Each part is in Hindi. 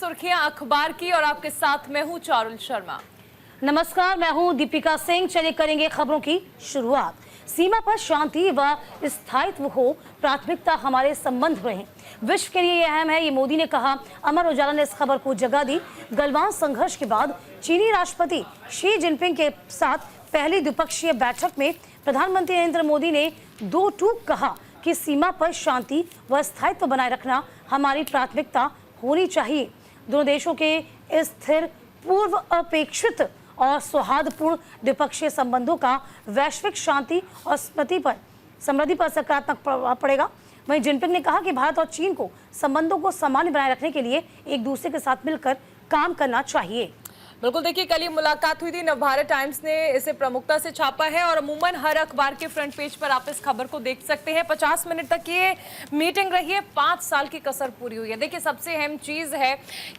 सुर्खियां अखबार की और आपके साथ मैं हूं चारुल शर्मा। नमस्कार, मैं हूं दीपिका सिंह। चलिए करेंगे खबरों की शुरुआत। सीमा पर शांति व स्थायित्व हो, प्राथमिकता हमारे संबंध रहे। विश्व के लिए ये अहम है, ये मोदी ने कहा। अमर उजाला ने इस खबर को जगह दी। गलवान संघर्ष के बाद चीनी राष्ट्रपति शी जिनपिंग के साथ पहली द्विपक्षीय बैठक में प्रधानमंत्री नरेंद्र मोदी ने दो टूक कहा कि सीमा पर शांति व स्थायित्व बनाए रखना हमारी प्राथमिकता होनी चाहिए। दोनों देशों के स्थिर, पूर्व अपेक्षित और सौहार्दपूर्ण द्विपक्षीय संबंधों का वैश्विक शांति और समृद्धि पर सकारात्मक प्रभाव पड़ेगा। वहीं जिनपिंग ने कहा कि भारत और चीन को संबंधों को सामान्य बनाए रखने के लिए एक दूसरे के साथ मिलकर काम करना चाहिए। बिल्कुल, देखिए कल ही मुलाकात हुई थी। नवभारत टाइम्स ने इसे प्रमुखता से छापा है और अमूमन हर अखबार के फ्रंट पेज पर आप इस खबर को देख सकते हैं। 50 मिनट तक ये मीटिंग रही है, 5 साल की कसर पूरी हुई है। देखिए सबसे अहम चीज है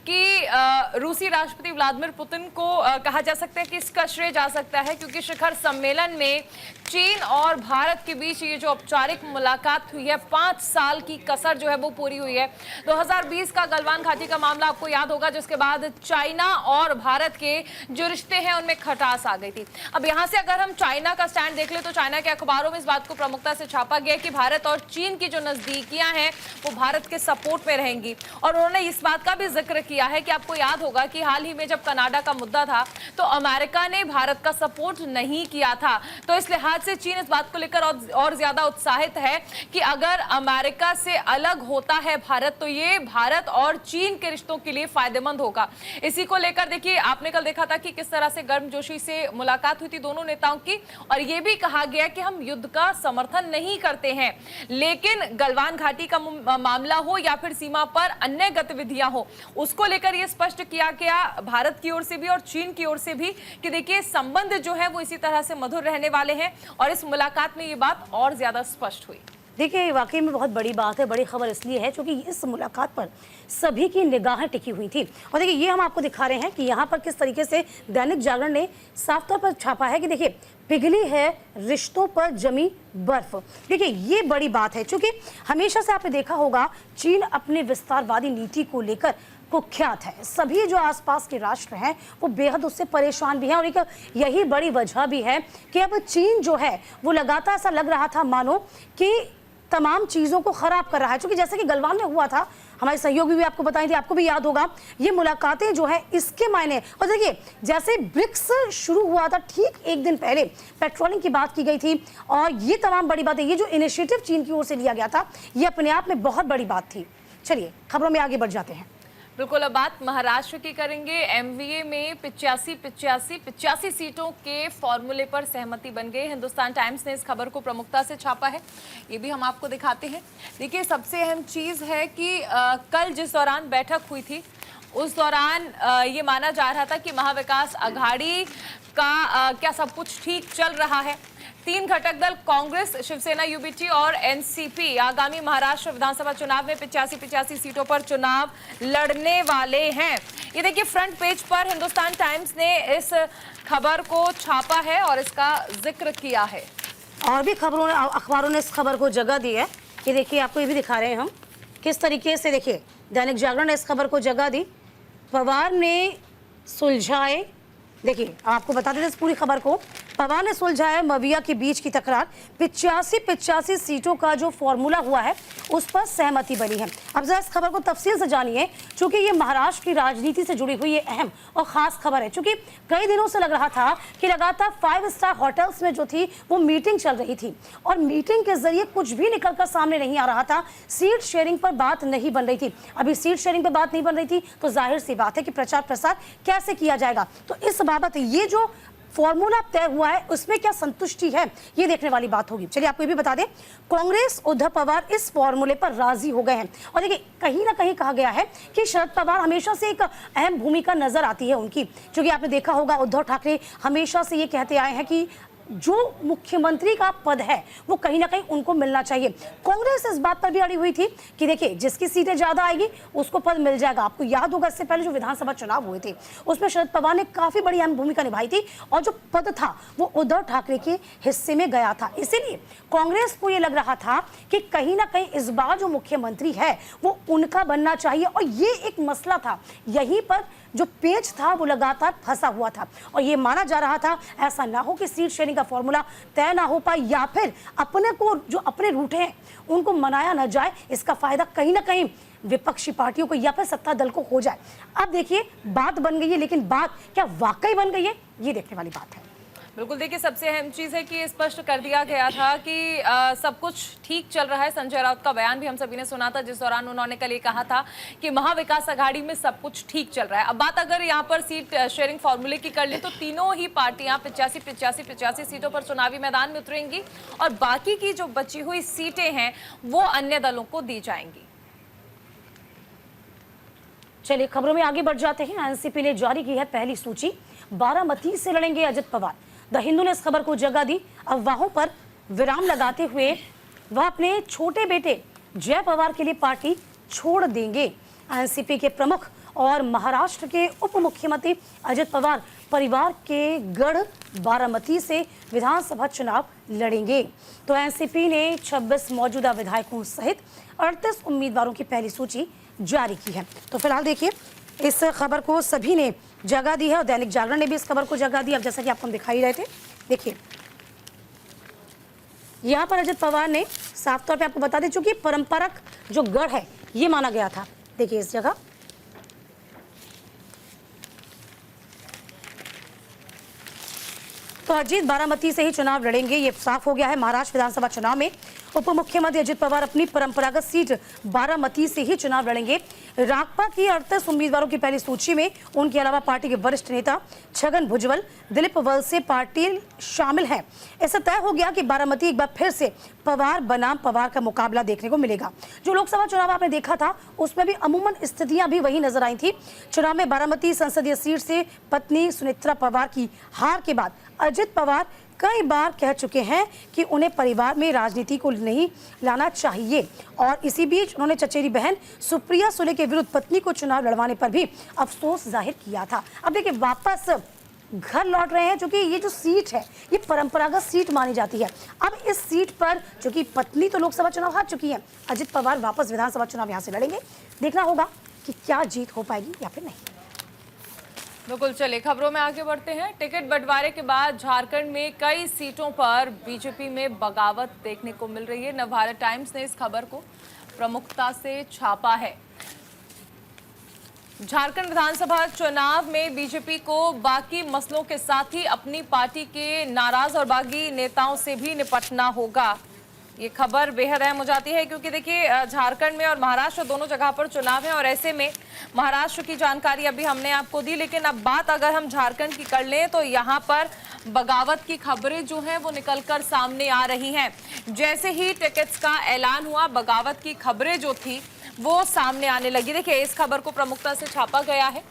कि रूसी राष्ट्रपति व्लादिमीर पुतिन को कहा जा सकता है कि इसका श्रेय जा सकता है, क्योंकि शिखर सम्मेलन में चीन और भारत के बीच ये जो औपचारिक मुलाकात हुई है, 5 साल की कसर जो है वो पूरी हुई है। 2020 का गलवान घाटी का मामला आपको याद होगा, जिसके बाद चाइना और भारत के जो रिश्ते हैं उनमें खटास आ गई थी। अब यहां से अगर हम चाइना का स्टैंड देख ले तो चाइना के अखबारों में इस बात को प्रमुखता से छापा गया कि भारत और चीन की जो नजदीकियां हैं वो भारत के सपोर्ट में रहेंगी। और उन्होंने इस बात का भी जिक्र किया है कि आपको याद होगा कि हाल ही में जब कनाडा का मुद्दा था तो अमेरिका ने भारत का सपोर्ट नहीं किया था। तो इस लिहाज से चीन इस बात को लेकर और ज्यादा उत्साहित है कि अगर अमेरिका से अलग होता है भारत तो ये भारत और चीन के रिश्तों के लिए फायदेमंद होगा। इसी को लेकर देखिए आपने कल देखा था कि किस तरह से गर्मजोशी से मुलाकात हुई थी दोनों नेताओं की, और यह भी कहा गया कि हम युद्ध का समर्थन नहीं करते हैं, लेकिन गलवान घाटी का मामला हो या फिर सीमा पर अन्य गतिविधियां हो, उसको लेकर यह स्पष्ट किया गया भारत की ओर से भी और चीन की ओर से भी कि देखिए संबंध जो है वो इसी तरह से मधुर रहने वाले हैं। और इस मुलाकात में ये बात और ज्यादा स्पष्ट हुई। देखिए वाकई में बहुत बड़ी बात है, बड़ी खबर इसलिए है क्योंकि इस मुलाकात पर सभी की निगाहें टिकी हुई थी। और देखिए ये हम आपको दिखा रहे हैं कि यहाँ पर किस तरीके से दैनिक जागरण ने साफ तौर पर छापा है कि देखिए पिघली है रिश्तों पर जमी बर्फ। देखिए ये बड़ी बात है, क्योंकि हमेशा से आपने देखा होगा चीन अपने विस्तारवादी नीति को लेकर कुख्यात है। सभी जो आसपास के राष्ट्र हैं वो बेहद उससे परेशान भी हैं, और एक यही बड़ी वजह भी है कि अब चीन जो है वो लगातार ऐसा लग रहा था मानो कि तमाम चीज़ों को खराब कर रहा है। क्योंकि जैसे कि गलवान में हुआ था, हमारे सहयोगी भी आपको बताई थी, आपको भी याद होगा, ये मुलाकातें जो है इसके मायने। और देखिए जैसे ब्रिक्स शुरू हुआ था ठीक एक दिन पहले पेट्रोलिंग की बात की गई थी, और ये तमाम बड़ी बातें, ये जो इनिशिएटिव चीन की ओर से लिया गया था ये अपने आप में बहुत बड़ी बात थी। चलिए खबरों में आगे बढ़ जाते हैं। बिल्कुल, अब बात महाराष्ट्र की करेंगे। एमवीए में 85 सीटों के फॉर्मूले पर सहमति बन गई। हिंदुस्तान टाइम्स ने इस खबर को प्रमुखता से छापा है, ये भी हम आपको दिखाते हैं। देखिए सबसे अहम चीज़ है कि कल जिस दौरान बैठक हुई थी उस दौरान ये माना जा रहा था कि महाविकास आघाड़ी का क्या सब कुछ ठीक चल रहा है। 3 घटक दल कांग्रेस, शिवसेना, यूबीटी और एनसीपी आगामी महाराष्ट्र विधानसभा चुनाव में 85 सीटों पर चुनाव लड़ने वाले हैं। ये देखिए फ्रंट पेज पर हिंदुस्तान टाइम्स ने इस खबर को छापा है और इसका जिक्र किया है। और भी अखबारों ने इस खबर को जगह दी है कि देखिए आपको ये भी दिखा रहे हैं हम किस तरीके से। देखिए दैनिक जागरण ने इस खबर को जगह दी। पवार ने सुलझाए, देखिए आपको बता देते इस पूरी खबर को। पवार ने सुलझाया मविया के बीच की तकरार। 85 सीटों का जो फॉर्मूला हुआ है उस पर सहमति बनी है। अब जरा इस खबर को तफसील से जानिए, क्योंकि ये महाराष्ट्र की राजनीति से जुड़ी हुई ये अहम और खास खबर है। क्योंकि कई दिनों से लग रहा था कि लगातार 5 स्टार होटल्स में जो थी वो मीटिंग चल रही थी, और मीटिंग के जरिए कुछ भी निकलकर सामने नहीं आ रहा था। सीट शेयरिंग पर बात नहीं बन रही थी। अभी सीट शेयरिंग पर बात नहीं बन रही थी तो जाहिर सी बात है कि प्रचार प्रसार कैसे किया जाएगा। तो इस बाबत ये जो फॉर्मूला तय हुआ है उसमें क्या संतुष्टि है, ये देखने वाली बात होगी। चलिए आपको ये भी बता दें, कांग्रेस उद्धव पवार इस फॉर्मूले पर राजी हो गए हैं। और देखिए कहीं ना कहीं कहा गया है कि शरद पवार हमेशा से एक अहम भूमिका नजर आती है उनकी, क्योंकि आपने देखा होगा उद्धव ठाकरे हमेशा से ये कहते आए हैं कि जो मुख्यमंत्री का पद है वो कहीं ना कहीं उनको मिलना चाहिए। कांग्रेस इस बात पर भी अड़ी हुई थी कि देखिए जिसकी सीटें ज्यादा आएगी उसको पद मिल जाएगा। आपको याद होगा इससे पहले जो विधानसभा चुनाव हुए थे उसमें शरद पवार ने काफी बड़ी अहम भूमिका निभाई थी और जो पद था वो उद्धव ठाकरे के हिस्से में गया था। इसीलिए कांग्रेस को ये लग रहा था कि कहीं ना कहीं इस बार जो मुख्यमंत्री है वो उनका बनना चाहिए और ये एक मसला था। यहीं पर जो पेच था वो लगातार फंसा हुआ था और ये माना जा रहा था ऐसा ना हो कि सीट शेयरिंग का फॉर्मूला तय ना हो पाए या फिर अपने को जो अपने रूठे हैं उनको मनाया ना जाए। इसका फायदा कहीं ना कहीं विपक्षी पार्टियों को या फिर सत्ता दल को हो जाए। अब देखिए बात बन गई है, लेकिन बात क्या वाकई बन गई है ये देखने वाली बात है। बिल्कुल, देखिए सबसे अहम चीज है कि स्पष्ट कर दिया गया था कि सब कुछ ठीक चल रहा है। संजय राउत का बयान भी हम सभी ने सुना था जिस दौरान उन्होंने कल ये कहा था कि महाविकास आघाड़ी में सब कुछ ठीक चल रहा है। अब बात अगर यहाँ पर सीट शेयरिंग फॉर्मूले की कर ले तो तीनों ही पार्टियां 85 सीटों पर चुनावी मैदान में उतरेंगी और बाकी की जो बची हुई सीटें हैं वो अन्य दलों को दी जाएंगी। चलिए खबरों में आगे बढ़ जाते हैं। एनसीपी ने जारी की है पहली सूची, बारामती से लड़ेंगे अजित पवार। द हिंदू ने इस खबर को जगह दी। अफवाहों पर विराम लगाते हुए वह अपने छोटे बेटे जय पवार के लिए पार्टी छोड़ देंगे। एनसीपी के प्रमुख और महाराष्ट्र के उप मुख्यमंत्री अजित पवार परिवार के गढ़ बारामती से विधानसभा चुनाव लड़ेंगे। तो एनसीपी ने 26 मौजूदा विधायकों सहित 38 उम्मीदवारों की पहली सूची जारी की है। तो फिलहाल देखिए इस खबर को सभी ने जगह दी है और दैनिक जागरण ने भी इस खबर को जगह दी। अब जैसा कि आपको हम दिखाई रहे थे, देखिए यहाँ पर अजित पवार ने साफ तौर पे आपको बता दें चूंकि परंपरागत जो गढ़ है ये माना गया था। देखिए इस जगह तो अजीत बारामती से ही चुनाव लड़ेंगे, ये साफ हो गया है। महाराष्ट्र विधानसभा चुनाव में उप मुख्यमंत्री अजित पवार अपनी परंपरागत सीट बारामती से ही चुनाव लड़ेंगे। राकपा की 38 उम्मीदवारों की पहली सूची में उनके अलावा पार्टी के वरिष्ठ नेता छगन भुजबल, दिलीप वलसे पाटिल शामिल हैं। ऐसा तय हो गया कि बारामती एक बार फिर से पवार बनाम पवार का मुकाबला देखने को मिलेगा। जो लोकसभा चुनाव आपने देखा था उसमें भी अमूमन स्थितियां भी वही नजर आई थी। चुनाव में बारामती संसदीय सीट से पत्नी सुनेत्रा पवार की हार के बाद अजित पवार कई बार कह चुके हैं कि उन्हें परिवार में राजनीति को नहीं लाना चाहिए और इसी बीच उन्होंने चचेरी बहन सुप्रिया सुले के विरुद्ध पत्नी को चुनाव लड़वाने पर भी अफसोस जाहिर किया था। अब देखिए वापस घर लौट रहे हैं, क्योंकि ये जो सीट है ये परंपरागत सीट मानी जाती है। अब इस सीट पर चूंकि पत्नी तो लोकसभा चुनाव हार चुकी है, अजित पवार वापस विधानसभा चुनाव यहाँ से लड़ेंगे। देखना होगा कि क्या जीत हो पाएगी या फिर नहीं। बिल्कुल, चलिए खबरों में आगे बढ़ते हैं। टिकट बंटवारे के बाद झारखंड में कई सीटों पर बीजेपी में बगावत देखने को मिल रही है। नवभारत टाइम्स ने इस खबर को प्रमुखता से छापा है। झारखंड विधानसभा चुनाव में बीजेपी को बाकी मसलों के साथ ही अपनी पार्टी के नाराज और बागी नेताओं से भी निपटना होगा। ये खबर बेहद अहम हो जाती है क्योंकि देखिए झारखंड में और महाराष्ट्र दोनों जगह पर चुनाव है और ऐसे में महाराष्ट्र की जानकारी अभी हमने आपको दी, लेकिन अब बात अगर हम झारखंड की कर लें तो यहाँ पर बगावत की खबरें जो हैं वो निकलकर सामने आ रही हैं। जैसे ही टिकट्स का ऐलान हुआ बगावत की खबरें जो थी वो सामने आने लगी। देखिए इस खबर को प्रमुखता से छापा गया है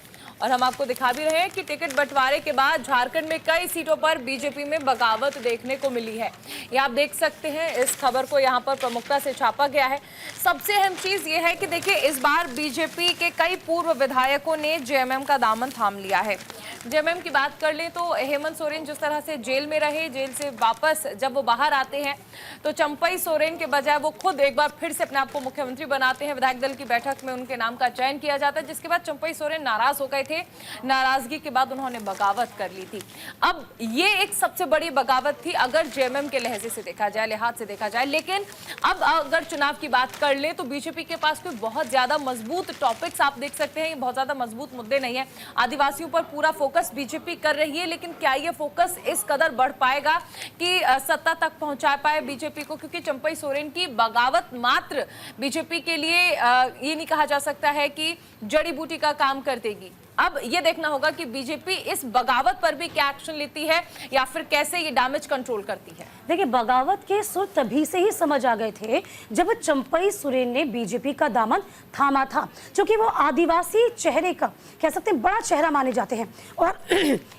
और हम आपको दिखा भी रहे हैं कि टिकट बंटवारे के बाद झारखंड में कई सीटों पर बीजेपी में बगावत देखने को मिली है। ये आप देख सकते हैं, इस खबर को यहाँ पर प्रमुखता से छापा गया है। सबसे अहम चीज ये है कि देखिए इस बार बीजेपी के कई पूर्व विधायकों ने जेएमएम का दामन थाम लिया है। जेएमएम की बात कर लें तो हेमंत सोरेन जिस तरह से जेल में रहे, जेल से वापस जब वो बाहर आते हैं तो चंपई सोरेन के बजाय वो खुद एक बार फिर से अपने आप को मुख्यमंत्री बनाते हैं। विधायक दल की बैठक में उनके नाम का चयन किया जाता है, जिसके बाद चंपई सोरेन नाराज हो गए थे। नाराजगी के बाद उन्होंने बगावत कर ली थी। अब ये एक सबसे बड़ी बगावत थी अगर जेएमएम के लहजे से देखा जाए, लिहाज से देखा जाए। लेकिन अब अगर चुनाव की बात कर ले तो बीजेपी के पास कोई बहुत ज्यादा मजबूत टॉपिक्स आप देख सकते हैं, ये बहुत ज्यादा मजबूत मुद्दे नहीं है। आदिवासियों पर पूरा फोकस बीजेपी कर रही है, लेकिन क्या ये फोकस इस कदर बढ़ पाएगा कि सत्ता तक पहुंचा पाए बीजेपी को? क्योंकि चंपई सोरेन की बगावत मात्र बीजेपी के लिए ये नहीं कहा जा सकता है कि जड़ी बूटी का काम कर देगी। अब ये देखना होगा कि बीजेपी इस बगावत पर भी क्या एक्शन लेती है या फिर कैसे ये डैमेज कंट्रोल करती है। देखिए, बगावत के सुर तभी से ही समझ आ गए थे जब चंपई सोरेन ने बीजेपी का दामन थामा था, क्योंकि वो आदिवासी चेहरे का कह सकते हैं बड़ा चेहरा माने जाते हैं। और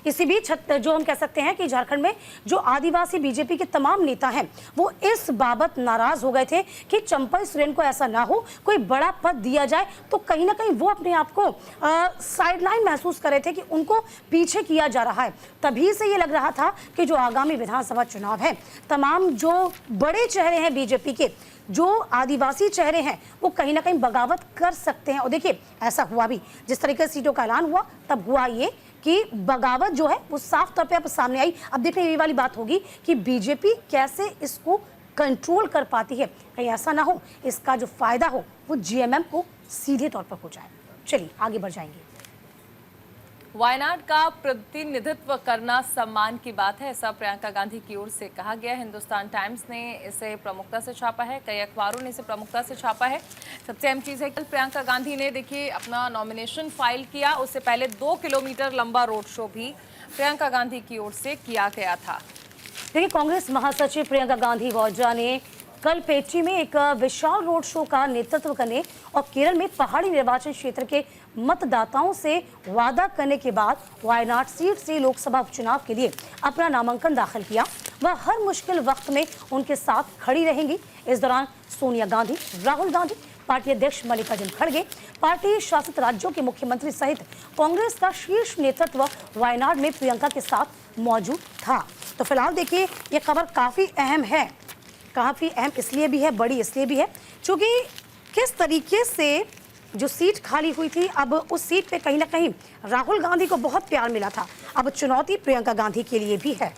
इसी बीच जो हम कह सकते हैं कि झारखंड में जो आदिवासी बीजेपी के तमाम नेता हैं वो इस बाबत नाराज हो गए थे कि चंपई सोरेन को ऐसा ना हो, कोई बड़ा पद दिया जाए तो कहीं ना कहीं वो अपने आप को साइडलाइन महसूस कर रहे थे कि उनको पीछे किया जा रहा है। तभी से ये लग रहा था कि जो आगामी विधानसभा चुनाव है, तमाम जो बड़े चेहरे हैं बीजेपी के, जो आदिवासी चेहरे हैं, वो कहीं ना कहीं बगावत कर सकते हैं। और देखिए, ऐसा हुआ भी। जिस तरीके से सीटों का ऐलान हुआ तब हुआ ये कि बगावत जो है वो साफ तौर पे अब सामने आई। अब देखिए, ये वाली बात होगी कि बीजेपी कैसे इसको कंट्रोल कर पाती है। कहीं ऐसा ना हो इसका जो फायदा हो वो जीएमएम को सीधे तौर पर हो जाए। चलिए आगे बढ़ जाएंगे। वायनाड का प्रतिनिधित्व करना सम्मान की बात है, ऐसा प्रियंका गांधी की ओर से कहा गया। हिंदुस्तान टाइम्स ने इसे प्रमुखता से छापा है, कई अखबारों ने इसे प्रमुखता से छापा है। सबसे अहम चीज़ है कि प्रियंका गांधी ने देखिए अपना नॉमिनेशन फाइल किया, उससे पहले 2 किलोमीटर लंबा रोड शो भी प्रियंका गांधी की ओर से किया गया था। देखिए, कांग्रेस महासचिव प्रियंका गांधी वाड्रा ने कल पेची में एक विशाल रोड शो का नेतृत्व करने और केरल में पहाड़ी निर्वाचन क्षेत्र के मतदाताओं से वादा करने के बाद वायनाड सीट से लोकसभा उपचुनाव के लिए अपना नामांकन दाखिल किया। वह हर मुश्किल वक्त में उनके साथ खड़ी रहेंगी। इस दौरान सोनिया गांधी, राहुल गांधी, पार्टी अध्यक्ष मल्लिकार्जुन खड़गे, पार्टी शासित राज्यों के मुख्यमंत्री सहित कांग्रेस का शीर्ष नेतृत्व वायनाड में प्रियंका के साथ मौजूद था। तो फिलहाल देखिए, ये खबर काफी अहम है। काफ़ी अहम इसलिए भी है, बड़ी इसलिए भी है क्योंकि किस तरीके से जो सीट खाली हुई थी, अब उस सीट पे कहीं ना कहीं राहुल गांधी को बहुत प्यार मिला था। अब चुनौती प्रियंका गांधी के लिए भी है।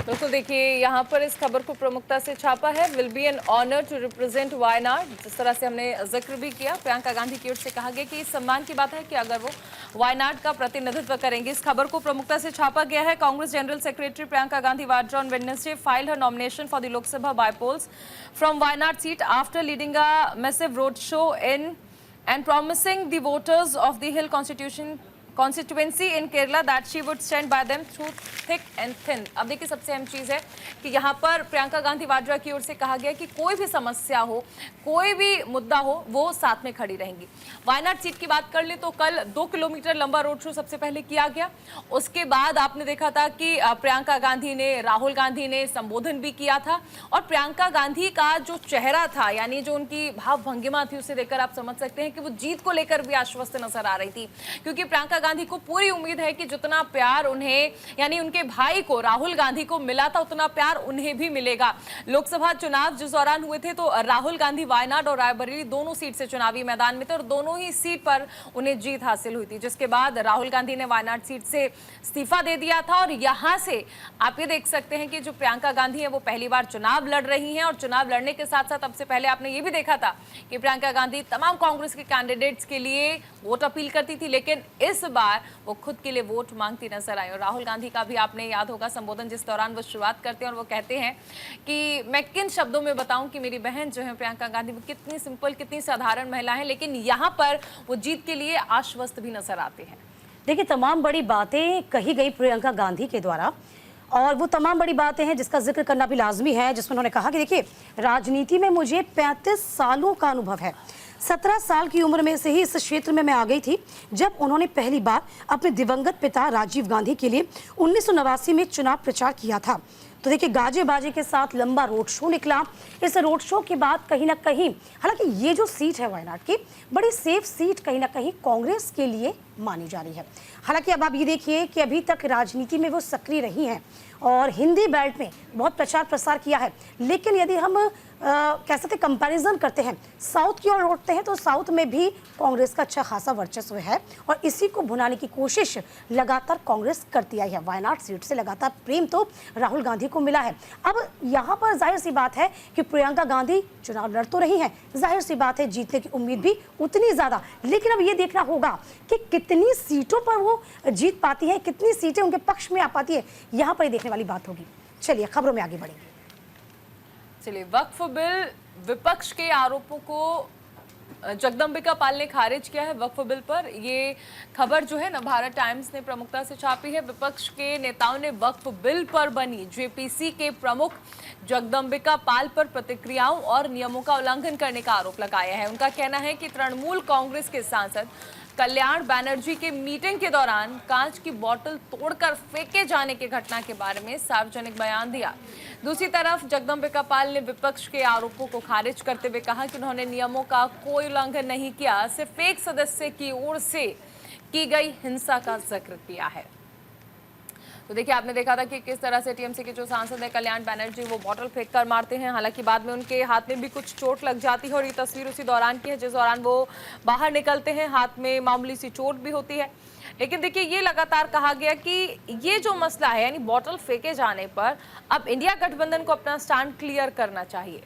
दोस्तों देखिए, यहाँ पर इस खबर को प्रमुखता से छापा है, will be an honour to represent Wayanad. जिस तरह से हमने जिक्र भी किया, प्रियंका गांधी की ओर से कहा गया कि इस सम्मान की बात है कि अगर वो वायनाड का प्रतिनिधित्व करेंगे। इस खबर को प्रमुखता से छापा गया है। Congress general secretary Priyanka Gandhi Vadra on Wednesday filed her nomination for the Lok Sabha bypolls from Wayanad seat after leading a massive road show in and promising the voters of the Hill constituency in Kerala that she would stand by them through thick and thin। अब देखिए, सबसे अहम चीज़ है कि यहाँ पर प्रियंका गांधी वाड्रा की ओर से कहा गया कि कोई भी समस्या हो, कोई भी मुद्दा हो, वो साथ में खड़ी रहेंगी। वायनाड सीट की बात कर ले तो कल 2 किलोमीटर लंबा रोड शो सबसे पहले किया गया। उसके बाद आपने देखा था कि प्रियंका गांधी ने, राहुल गांधी ने संबोधन भी किया था। और प्रियंका गांधी का जो चेहरा था, यानी जो उनकी भाव भंगिमा थी, उसे देखकर आप समझ सकते हैं कि वो जीत को लेकर भी आश्वस्त नजर आ रही थी। क्योंकि प्रियंका गांधी को पूरी उम्मीद है कि जितना प्यार उन्हें, यानी उनके भाई को, राहुल गांधी को मिला था, उतना प्यार उन्हें भी मिलेगा। लोकसभा चुनाव जिस दौरान हुए थे तो राहुल गांधी वायनाड और रायबरेली दोनों सीट से चुनावी मैदान में थे और दोनों ही सीट पर उन्हें जीत हासिल हुई थी। जिसके बाद राहुल गांधी ने वायनाड सीट से इस्तीफा दे दिया था। और यहां से आप ये देख सकते हैं कि जो प्रियंका गांधी है वो पहली बार चुनाव लड़ रही हैं। और चुनाव लड़ने के साथ साथ सबसे पहले आपने ये भी देखा था कि प्रियंका गांधी तमाम कांग्रेस के कैंडिडेट्स के लिए वोट अपील करती थी, लेकिन इस बार वो खुद के लिए वोट मांगती नजर आई। और राहुल गांधी का भी आपने याद होगा संबोधन, जिस दौरान वो शुरुआत करते हैं और वो कहते हैं कि मैं किन शब्दों में बताऊं कि मेरी बहन जो है प्रियंका गांधी, वो कितनी सिंपल, कितनी साधारण महिला है, लेकिन यहाँ पर वो जीत के लिए आश्वस्त भी नजर आते हैं। देखिए, तमाम बड़ी बातें कही गई प्रियंका गांधी के द्वारा, और वो तमाम बड़ी बातें हैं जिसका जिक्र करना भी लाजमी है, जिसमें उन्होंने कहा कि देखिए, राजनीति में मुझे 35 सालों का अनुभव है। 17 साल की उम्र में से ही इस क्षेत्र में मैं आ गई थी जब उन्होंने पहली बार अपने दिवंगत पिता राजीव गांधी के लिए 1989 में चुनाव प्रचार किया था। तो देखिए, गाजे बाजे के साथ लंबा रोड शो निकला। इस रोड शो के बाद कहीं ना कहीं, हालांकि ये जो सीट है वायनाड की, बड़ी सेफ सीट कहीं ना कहीं कांग्रेस के लिए मानी जा रही है। हालांकि अब आप ये देखिए कि अभी तक राजनीति में वो सक्रिय रही हैं और हिंदी बेल्ट में बहुत प्रचार प्रसार किया है, लेकिन यदि हम कह सकते कंपैरिजन करते हैं, साउथ की ओर लौटते हैं तो साउथ में भी कांग्रेस का अच्छा खासा वर्चस्व है और इसी को भुनाने की कोशिश लगातार कांग्रेस करती आई है। वायनाड सीट से लगातार प्रेम तो राहुल गांधी को मिला है। अब यहाँ पर जाहिर सी बात है कि प्रियंका गांधी चुनाव लड़ तो रही हैं, जाहिर सी बात है जीतने की उम्मीद भी उतनी ज़्यादा, लेकिन अब ये देखना होगा कि कितनी सीटों पर वो जीत पाती है, कितनी सीटें उनके पक्ष में आ पाती है, यहाँ पर ही देखने वाली बात होगी। चलिए खबरों में आगे बढ़ेंगे। चलिए, वक्फ बिल विपक्ष के आरोपों को जगदम्बिका पाल ने खारिज किया है वक्फ बिल पर। ये खबर जो है नवभारत टाइम्स ने प्रमुखता से छापी है। विपक्ष के नेताओं ने वक्फ बिल पर बनी जेपीसी के प्रमुख जगदम्बिका पाल पर प्रतिक्रियाओं और नियमों का उल्लंघन करने का आरोप लगाया है। उनका कहना है कि तृणमूल कांग्रेस के सांसद कल्याण बनर्जी के मीटिंग के दौरान कांच की बोतल तोड़कर फेंके जाने की घटना के बारे में सार्वजनिक बयान दिया। दूसरी तरफ जगदम्बिका पाल ने विपक्ष के आरोपों को खारिज करते हुए कहा कि उन्होंने नियमों का कोई उल्लंघन नहीं किया, सिर्फ एक सदस्य की ओर से की गई हिंसा का जिक्र किया है। तो देखिए, आपने देखा था कि किस तरह से टीएमसी के जो सांसद है कल्याण बनर्जी वो बॉटल फेंक कर मारते हैं। हालांकि बाद में उनके हाथ में भी कुछ चोट लग जाती है और ये तस्वीर उसी दौरान की है जिस दौरान वो बाहर निकलते हैं, हाथ में मामूली सी चोट भी होती है। लेकिन देखिए, ये लगातार कहा गया कि ये जो मसला है यानी बॉटल फेंके जाने पर अब इंडिया गठबंधन को अपना स्टैंड क्लियर करना चाहिए।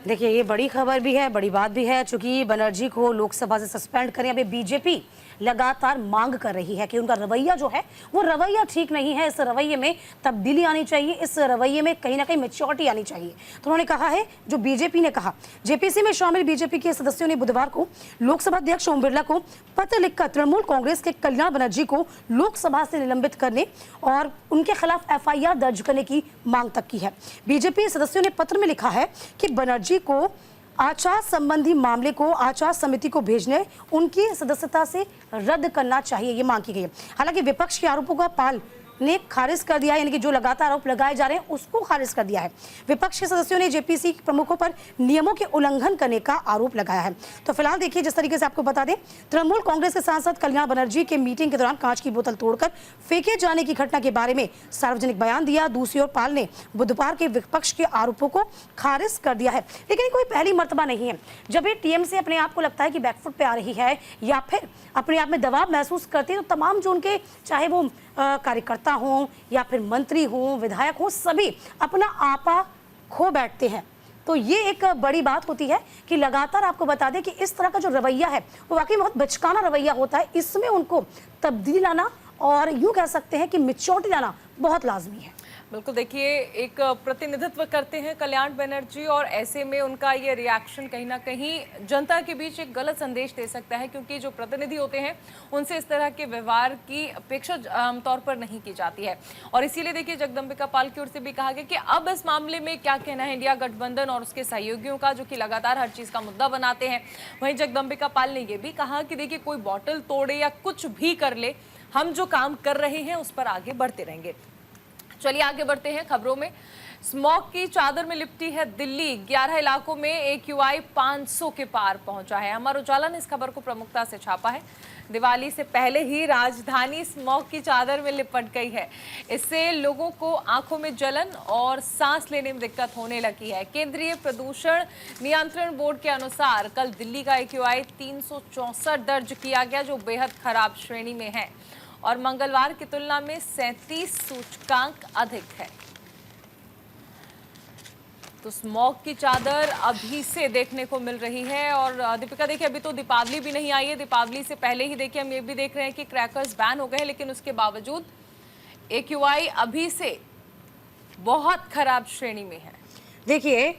देखिए, ये बड़ी खबर भी है, बड़ी बात भी है। चूंकि बनर्जी को लोकसभा से सस्पेंड करें, अभी बीजेपी लगातार मांग कर रही है कि उनका रवैया जो है वो रवैया ठीक नहीं है, इस रवैये में तब्दीली आनी चाहिए, इस रवैये में कहीं ना कहीं मैच्योरिटी आनी चाहिए। तो उन्होंने कहा है, जो बीजेपी ने कहा, जेपीसी में शामिल बीजेपी के सदस्यों ने बुधवार को लोकसभा अध्यक्ष ओम बिरला को पत्र लिखकर तृणमूल कांग्रेस के कल्याण बनर्जी को लोकसभा से निलंबित करने और उनके खिलाफ एफआईआर दर्ज करने की मांग तक की है। बीजेपी सदस्यों ने पत्र में लिखा है कि बनर्जी को आचार संबंधी मामले को आचार समिति को भेजने, उनकी सदस्यता से रद्द करना चाहिए, ये मांग की गई है। हालांकि विपक्ष के आरोपों का पाल ने खारिज कर दिया है, यानी कि जो लगातार आरोप लगाए जा रहे हैं उसको खारिज कर दिया है। विपक्ष के सदस्यों ने जेपीसी प्रमुखों पर नियमों के उल्लंघन करने का आरोप लगाया है। तो फिलहाल देखिए, जिस तरीके से आपको बता दें, तृणमूल कांग्रेस के सांसद कल्याण बनर्जी के मीटिंग के दौरान कांच की बोतल तोड़कर फेंके जाने की घटना के बारे में सार्वजनिक बयान दिया। दूसरी ओर पाल ने बुधवार के विपक्ष के आरोपों को खारिज कर दिया है। लेकिन कोई पहली मर्तबा नहीं है जब ये टीएमसी अपने आप को लगता है कि बैकफुट पे आ रही है या फिर अपने आप में दबाव महसूस करती है, तो तमाम जो उनके चाहे वो कार्यकर्ता हों या फिर मंत्री हों, विधायक हों, सभी अपना आपा खो बैठते हैं। तो ये एक बड़ी बात होती है कि लगातार आपको बता दें कि इस तरह का जो रवैया है वो वाकई बहुत बचकाना रवैया होता है। इसमें उनको तब्दीली लाना और यूं कह सकते हैं कि मैच्योरिटी लाना बहुत लाजमी है। बिल्कुल, देखिए, एक प्रतिनिधित्व करते हैं कल्याण बनर्जी और ऐसे में उनका ये रिएक्शन कहीं ना कहीं जनता के बीच एक गलत संदेश दे सकता है, क्योंकि जो प्रतिनिधि होते हैं उनसे इस तरह के व्यवहार की अपेक्षा आमतौर पर नहीं की जाती है। और इसीलिए देखिए, जगदम्बिका पाल की ओर से भी कहा गया कि अब इस मामले में क्या कहना है इंडिया गठबंधन और उसके सहयोगियों का, जो कि लगातार हर चीज़ का मुद्दा बनाते हैं। वहीं जगदम्बिका पाल ने यह भी कहा कि देखिए, कोई बॉटल तोड़े या कुछ भी कर ले, हम जो काम कर रहे हैं उस पर आगे बढ़ते रहेंगे। चलिए आगे बढ़ते हैं खबरों में। स्मॉग की चादर में लिपटी है दिल्ली, 11 इलाकों में AQI 500 के पार पहुंचा है। अमर उजाला ने इस खबर को प्रमुखता से छापा है। दिवाली से पहले ही राजधानी स्मॉग की चादर में लिपट गई है। इससे लोगों को आंखों में जलन और सांस लेने में दिक्कत होने लगी है। केंद्रीय प्रदूषण नियंत्रण बोर्ड के अनुसार कल दिल्ली का AQI 364 दर्ज किया गया, जो बेहद खराब श्रेणी में है और मंगलवार की तुलना में 37 सूचकांक अधिक है। तो स्मॉग की चादर अभी से देखने को मिल रही है। और दीपिका, देखिए, अभी तो दीपावली भी नहीं आई है। दीपावली से पहले ही देखिए हम ये भी देख रहे हैं कि क्रैकर्स बैन हो गए, लेकिन उसके बावजूद AQI अभी से बहुत खराब श्रेणी में है। देखिए,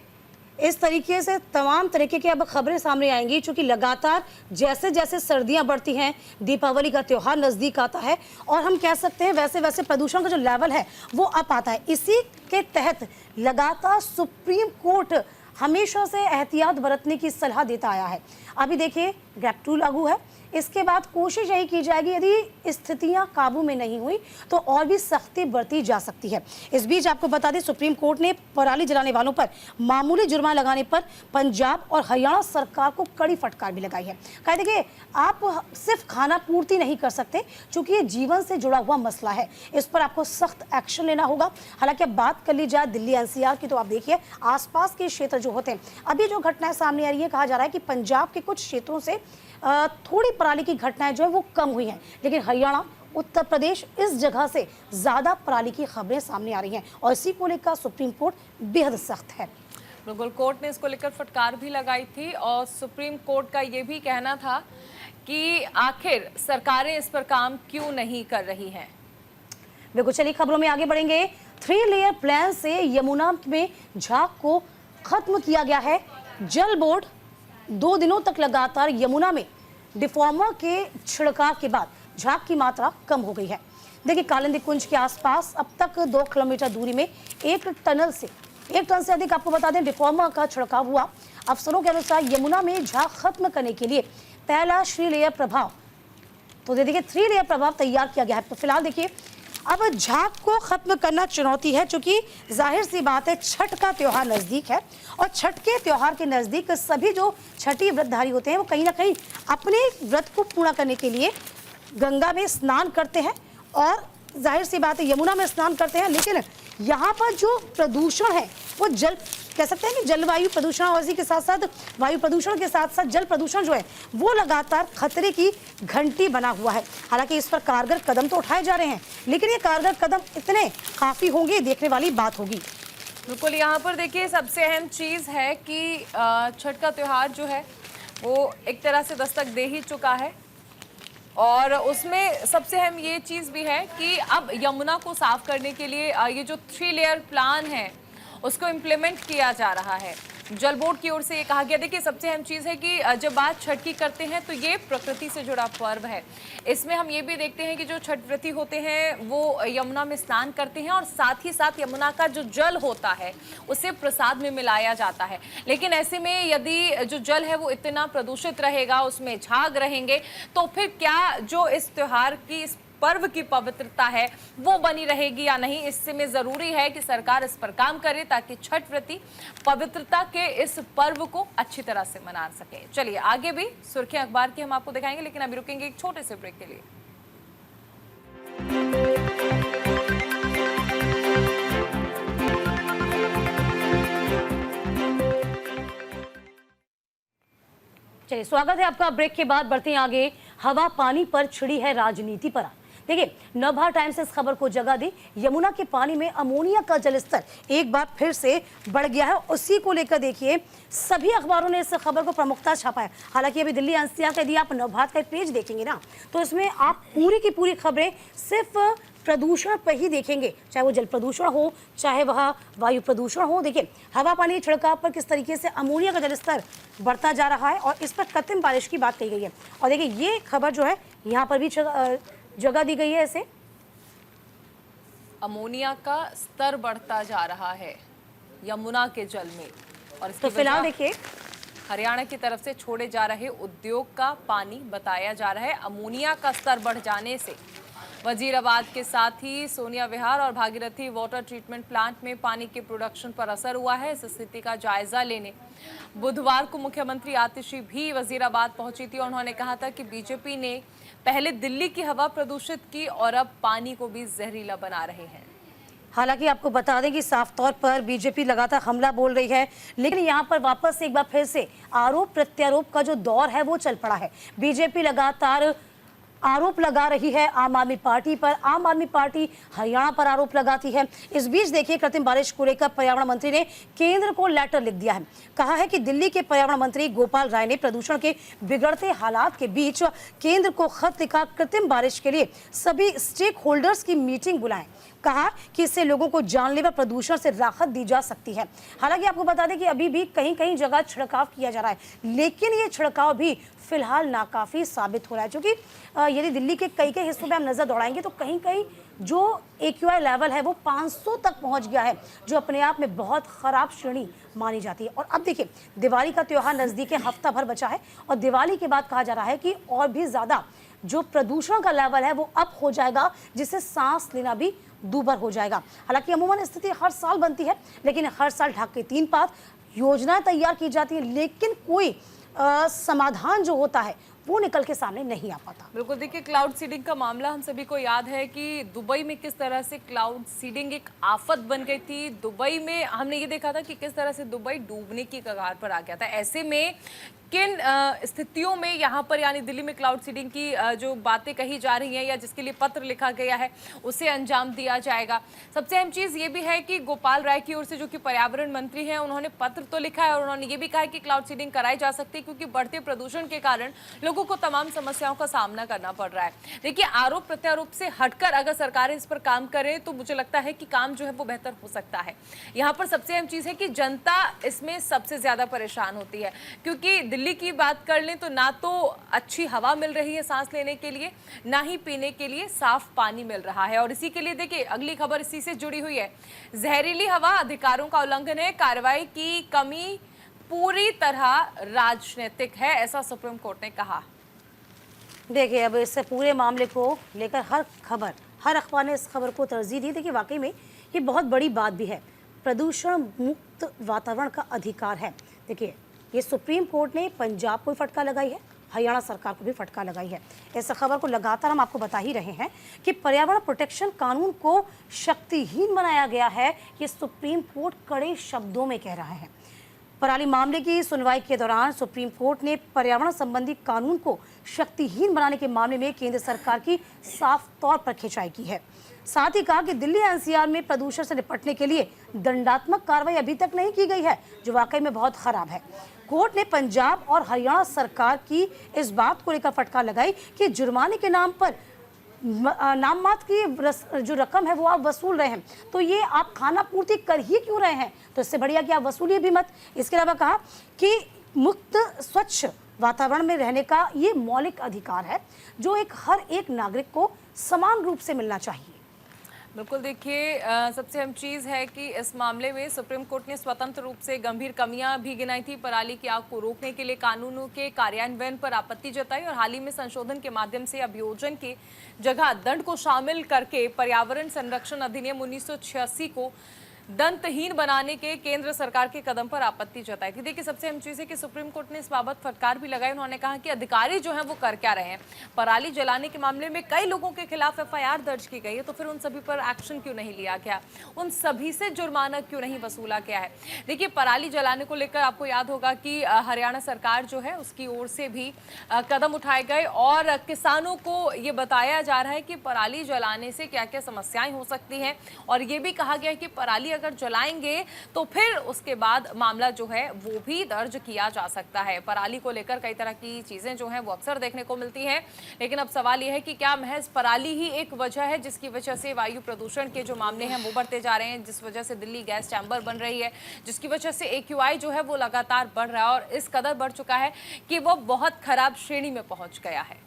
इस तरीके से तमाम तरीके की अब खबरें सामने आएंगी, क्योंकि लगातार जैसे जैसे सर्दियां बढ़ती हैं, दीपावली का त्यौहार नज़दीक आता है और हम कह सकते हैं वैसे वैसे प्रदूषण का जो लेवल है वो अप आता है। इसी के तहत लगातार सुप्रीम कोर्ट हमेशा से एहतियात बरतने की सलाह देता आया है। अभी देखिए, गैप 2 लागू है, इसके बाद कोशिश यही की जाएगी यदि स्थितियां काबू में नहीं हुई तो और भी सख्ती बरती जा सकती है। इस बीच आपको बता दें, सुप्रीम कोर्ट ने पराली जलाने वालों पर मामूली जुर्माना लगाने पर पंजाब और हरियाणा सरकार को कड़ी फटकार भी लगाई है। कहा देखिए, आप सिर्फ खाना पूर्ति नहीं कर सकते, क्योंकि ये जीवन से जुड़ा हुआ मसला है, इस पर आपको सख्त एक्शन लेना होगा। हालांकि अब बात कर ली जाए दिल्ली NCR की, तो आप देखिए आसपास के क्षेत्र जो होते हैं, अभी जो घटनाएं सामने आ रही है, कहा जा रहा है कि पंजाब के कुछ क्षेत्रों से थोड़ी पराली की घटनाएं जो है वो कम हुई हैं, लेकिन हरियाणा, उत्तर प्रदेश, इस जगह से ज़्यादा पराली की खबरें सामने आ रही हैं और इसी को लेकर सुप्रीम कोर्ट बेहद सख्त है। बिल्कुल, कोर्ट ने इसको लेकर फटकार भी लगाई थी और सुप्रीम कोर्ट का ये भी कहना था कि आखिर सरकारें इस पर काम क्यों नहीं कर रही हैं। बिल्कुल, चलिए खबरों में आगे बढ़ेंगे। 3 लेयर प्लान से यमुना में झाग को खत्म किया गया है। जल बोर्ड 2 दिनों तक लगातार यमुना में डिफॉर्मर के छिड़काव के बाद झाग की मात्रा कम हो गई है। देखिए, कालिंदी कुंज के आसपास अब तक 2 किलोमीटर दूरी में 1 टन से अधिक आपको बता दें डिफॉर्मर का छिड़काव हुआ। अफसरों के अनुसार यमुना में झाग खत्म करने के लिए पहला 3 लेयर प्रभाव, तो देखिए 3 लेयर प्रभाव तैयार किया गया है। तो फिलहाल देखिए, अब झाग को खत्म करना चुनौती है, क्योंकि जाहिर सी बात है छठ का त्योहार नजदीक है और छठ के त्योहार के नजदीक सभी जो छठी व्रतधारी होते हैं वो कहीं ना कहीं अपने व्रत को पूरा करने के लिए गंगा में स्नान करते हैं और जाहिर सी बात है यमुना में स्नान करते हैं। लेकिन यहाँ पर जो प्रदूषण है वो कह सकते हैं कि जलवायु प्रदूषण और इसी के साथ साथ वायु प्रदूषण के साथ साथ जल प्रदूषण जो है वो लगातार खतरे की घंटी बना हुआ है। हालांकि इस पर कारगर कदम तो उठाए जा रहे हैं, लेकिन ये कारगर कदम इतने काफ़ी होंगे, देखने वाली बात होगी। बिल्कुल, यहाँ पर देखिए सबसे अहम चीज़ है कि छठ का त्यौहार जो है वो एक तरह से दस्तक दे ही चुका है और उसमें सबसे अहम ये चीज़ भी है कि अब यमुना को साफ करने के लिए ये जो 3 लेयर प्लान है उसको इम्प्लीमेंट किया जा रहा है। जल बोर्ड की ओर से ये कहा गया। देखिए, सबसे अहम चीज़ है कि जब बात छठ की करते हैं तो ये प्रकृति से जुड़ा पर्व है। इसमें हम ये भी देखते हैं कि जो छठ व्रती होते हैं वो यमुना में स्नान करते हैं और साथ ही साथ यमुना का जो जल होता है उसे प्रसाद में मिलाया जाता है। लेकिन ऐसे में यदि जो जल है वो इतना प्रदूषित रहेगा, उसमें झाग रहेंगे, तो फिर क्या जो इस त्योहार की पर्व की पवित्रता है वो बनी रहेगी या नहीं। इससे में जरूरी है कि सरकार इस पर काम करे ताकि छठ व्रती पवित्रता के इस पर्व को अच्छी तरह से मना सके। चलिए आगे भी सुर्खियां अखबार की हम आपको दिखाएंगे, लेकिन अभी रुकेंगे एक छोटे से ब्रेक के लिए। चलिए, स्वागत है आपका। ब्रेक के बाद बढ़ते हैं आगे। हवा पानी पर छिड़ी है राजनीति पर। देखिए, नवभारत टाइम्स ने इस खबर को जगह दी। यमुना के पानी में अमोनिया का जलस्तर एक बार फिर से बढ़ गया है। उसी को लेकर देखिए सभी अखबारों ने इस खबर को प्रमुखता छापा है। हालांकि अभी दिल्ली एनसीआर का यदि आप नवभारत का पेज देखेंगे ना तो इसमें आप पूरी की पूरी खबरें सिर्फ प्रदूषण पर ही देखेंगे, चाहे वो जल प्रदूषण हो चाहे वह वायु प्रदूषण हो। देखिए, हवा पानी छिड़काव पर किस तरीके से अमोनिया का जलस्तर बढ़ता जा रहा है और इस पर कृत्रिम बारिश की बात कही गई है। और देखिए, ये खबर जो है यहाँ पर भी जगह दी गई है। ऐसे अमोनिया का स्तर बढ़ता जा रहा है यमुना के जल में और इसकी तो फिलहाल देखिए हरियाणा की तरफ से छोड़े जा रहे उद्योग का पानी बताया जा रहा है। अमोनिया का स्तर बढ़ जाने से वजीराबाद के साथ ही सोनिया विहार और भागीरथी वाटर ट्रीटमेंट प्लांट में पानी के प्रोडक्शन पर असर हुआ है। इस स्थिति का जायजा लेने बुधवार को मुख्यमंत्री आतिशी भी वजीराबाद पहुंची थी। उन्होंने कहा था कि बीजेपी ने पहले दिल्ली की हवा प्रदूषित की और अब पानी को भी जहरीला बना रहे हैं। हालांकि आपको बता दें कि साफ तौर पर बीजेपी लगातार हमला बोल रही है, लेकिन यहाँ पर वापस से एक बार फिर से आरोप प्रत्यारोप का जो दौर है वो चल पड़ा है। बीजेपी लगातार आरोप लगा रही है आम आदमी पार्टी पर, आम आदमी पार्टी हरियाणा पर आरोप लगाती है। इस बीच देखिए, कृत्रिम बारिश को लेकर पर्यावरण मंत्री ने केंद्र को लेटर लिख दिया है। कहा है कि दिल्ली के पर्यावरण मंत्री गोपाल राय ने प्रदूषण के बिगड़ते हालात के बीच केंद्र को खत लिखा, कृत्रिम बारिश के लिए सभी स्टेक होल्डर्स की मीटिंग बुलाएं। कहा कि इससे लोगों को जानलेवा प्रदूषण से राहत दी जा सकती है। हालांकि आपको बता दें कि अभी भी कहीं कहीं जगह छिड़काव किया जा रहा है, लेकिन ये छिड़काव भी फिलहाल नाकाफी साबित हो रहा है, क्योंकि यदि दिल्ली के कई कई हिस्सों में हम नजर दौड़ाएंगे तो कहीं कहीं जो AQI लेवल है वो 500 तक पहुंच गया है, जो अपने आप में बहुत खराब श्रेणी मानी जाती है। और अब देखिए, दिवाली का त्योहार नजदीक है, हफ्ता भर बचा है और दिवाली के बाद कहा जा रहा है कि और भी ज्यादा जो प्रदूषण का लेवल है वो अप हो जाएगा, जिससे सांस लेना भी दूभर हो जाएगा। हालांकि अमूमन स्थिति हर साल बनती है, लेकिन हर साल ढाक के 3 पात योजनाएं तैयार की जाती है, लेकिन कोई समाधान जो होता है वो निकल के सामने नहीं आ पाता। बिल्कुल, देखिए क्लाउड सीडिंग का मामला हम सभी को याद है कि दुबई में किस तरह से क्लाउड सीडिंग एक आफत बन गई थी। दुबई में हमने ये देखा था कि किस तरह से दुबई डूबने की कगार पर आ गया था। ऐसे में किन स्थितियों में यहाँ पर यानी दिल्ली में क्लाउड सीडिंग की जो बातें कही जा रही हैं या जिसके लिए पत्र लिखा गया है उसे अंजाम दिया जाएगा। सबसे अहम चीज़ ये भी है कि गोपाल राय की ओर से जो कि पर्यावरण मंत्री हैं उन्होंने पत्र तो लिखा है और उन्होंने ये भी कहा है कि क्लाउड सीडिंग कराई जा सकती है, क्योंकि बढ़ते प्रदूषण के कारण लोगों को तमाम समस्याओं का सामना करना पड़ रहा है। देखिए, आरोप प्रत्यारोप से हटकर अगर सरकारें इस पर काम करें तो मुझे लगता है कि काम जो है वो बेहतर हो सकता है। यहाँ पर सबसे अहम चीज़ है कि जनता इसमें सबसे ज़्यादा परेशान होती है, क्योंकि दिल्ली की बात कर लें तो ना तो अच्छी हवा मिल रही है सांस लेने के लिए, ना ही पीने के लिए साफ पानी मिल रहा है। और इसी के लिए देखिए अगली खबर इसी से जुड़ी हुई है। जहरीली हवा अधिकारों का उल्लंघन है, कार्रवाई की कमी पूरी तरह राजनीतिक है, ऐसा सुप्रीम कोर्ट ने कहा। देखिए अब इस पूरे मामले को लेकर हर अखबार ने इस खबर को तरजीह दी। देखिए वाकई में ये बहुत बड़ी बात भी है। प्रदूषण मुक्त वातावरण का अधिकार है। देखिए ये सुप्रीम कोर्ट ने पंजाब को भी फटकार लगाई है, हरियाणा सरकार को भी फटकार लगाई है। इस खबर को लगातार हम आपको बता ही रहे हैं कि पर्यावरण प्रोटेक्शन कानून को शक्तिहीन बनाया गया है, ये सुप्रीम कोर्ट कड़े शब्दों में कह रहा है। पराली मामले की सुनवाई के दौरान सुप्रीम कोर्ट ने पर्यावरण संबंधी कानून को शक्तिहीन बनाने के मामले में केंद्र सरकार की साफ तौर पर खिंचाई की है। साथ ही कहा कि दिल्ली एनसीआर में प्रदूषण से निपटने के लिए दंडात्मक कार्रवाई अभी तक नहीं की गई है, जो वाकई में बहुत खराब है। कोर्ट ने पंजाब और हरियाणा सरकार की इस बात को लेकर फटकार लगाई कि जुर्माने के नाम पर नाम मात्र की जो रकम है वो आप वसूल रहे हैं, तो ये आप खाना पूर्ति कर ही क्यों रहे हैं, तो इससे बढ़िया कि आप वसूलिए भी मत। इसके अलावा कहा कि मुक्त स्वच्छ वातावरण में रहने का ये मौलिक अधिकार है, जो हर एक नागरिक को समान रूप से मिलना चाहिए। बिल्कुल देखिए सबसे अहम चीज़ है कि इस मामले में सुप्रीम कोर्ट ने स्वतंत्र रूप से गंभीर कमियां भी गिनाई थी। पराली की आग को रोकने के लिए कानूनों के कार्यान्वयन पर आपत्ति जताई और हाल ही में संशोधन के माध्यम से अभियोजन की जगह दंड को शामिल करके पर्यावरण संरक्षण अधिनियम 1986 को दंतहीन बनाने के केंद्र सरकार के कदम पर आपत्ति जताई थी। देखिए सबसे अहम चीज है कि सुप्रीम कोर्ट ने इस बाबत फटकार भी लगाई। उन्होंने कहा कि अधिकारी जो हैं वो कर क्या रहे हैं। पराली जलाने के मामले में कई लोगों के खिलाफ एफआईआर दर्ज की गई है, तो फिर उन सभी पर एक्शन क्यों नहीं लिया गया, उन सभी से जुर्माना क्यों नहीं वसूला गया है। देखिए पराली जलाने को लेकर आपको याद होगा कि हरियाणा सरकार जो है उसकी ओर से भी कदम उठाए गए और किसानों को ये बताया जा रहा है कि पराली जलाने से क्या क्या समस्याएं हो सकती हैं, और ये भी कहा गया है कि पराली अगर जलाएंगे तो फिर उसके बाद मामला जो है वो भी दर्ज किया जा सकता है। पराली को लेकर कई तरह की चीजें जो हैं वो अक्सर देखने को मिलती हैं, लेकिन अब सवाल यह है कि क्या महज पराली ही एक वजह है जिसकी वजह से वायु प्रदूषण के जो मामले हैं वो बढ़ते जा रहे हैं, जिस वजह से दिल्ली गैस चैम्बर बन रही है, जिसकी वजह से AQI जो है वो लगातार बढ़ रहा है और इस कदर बढ़ चुका है कि वो बहुत खराब श्रेणी में पहुंच गया है।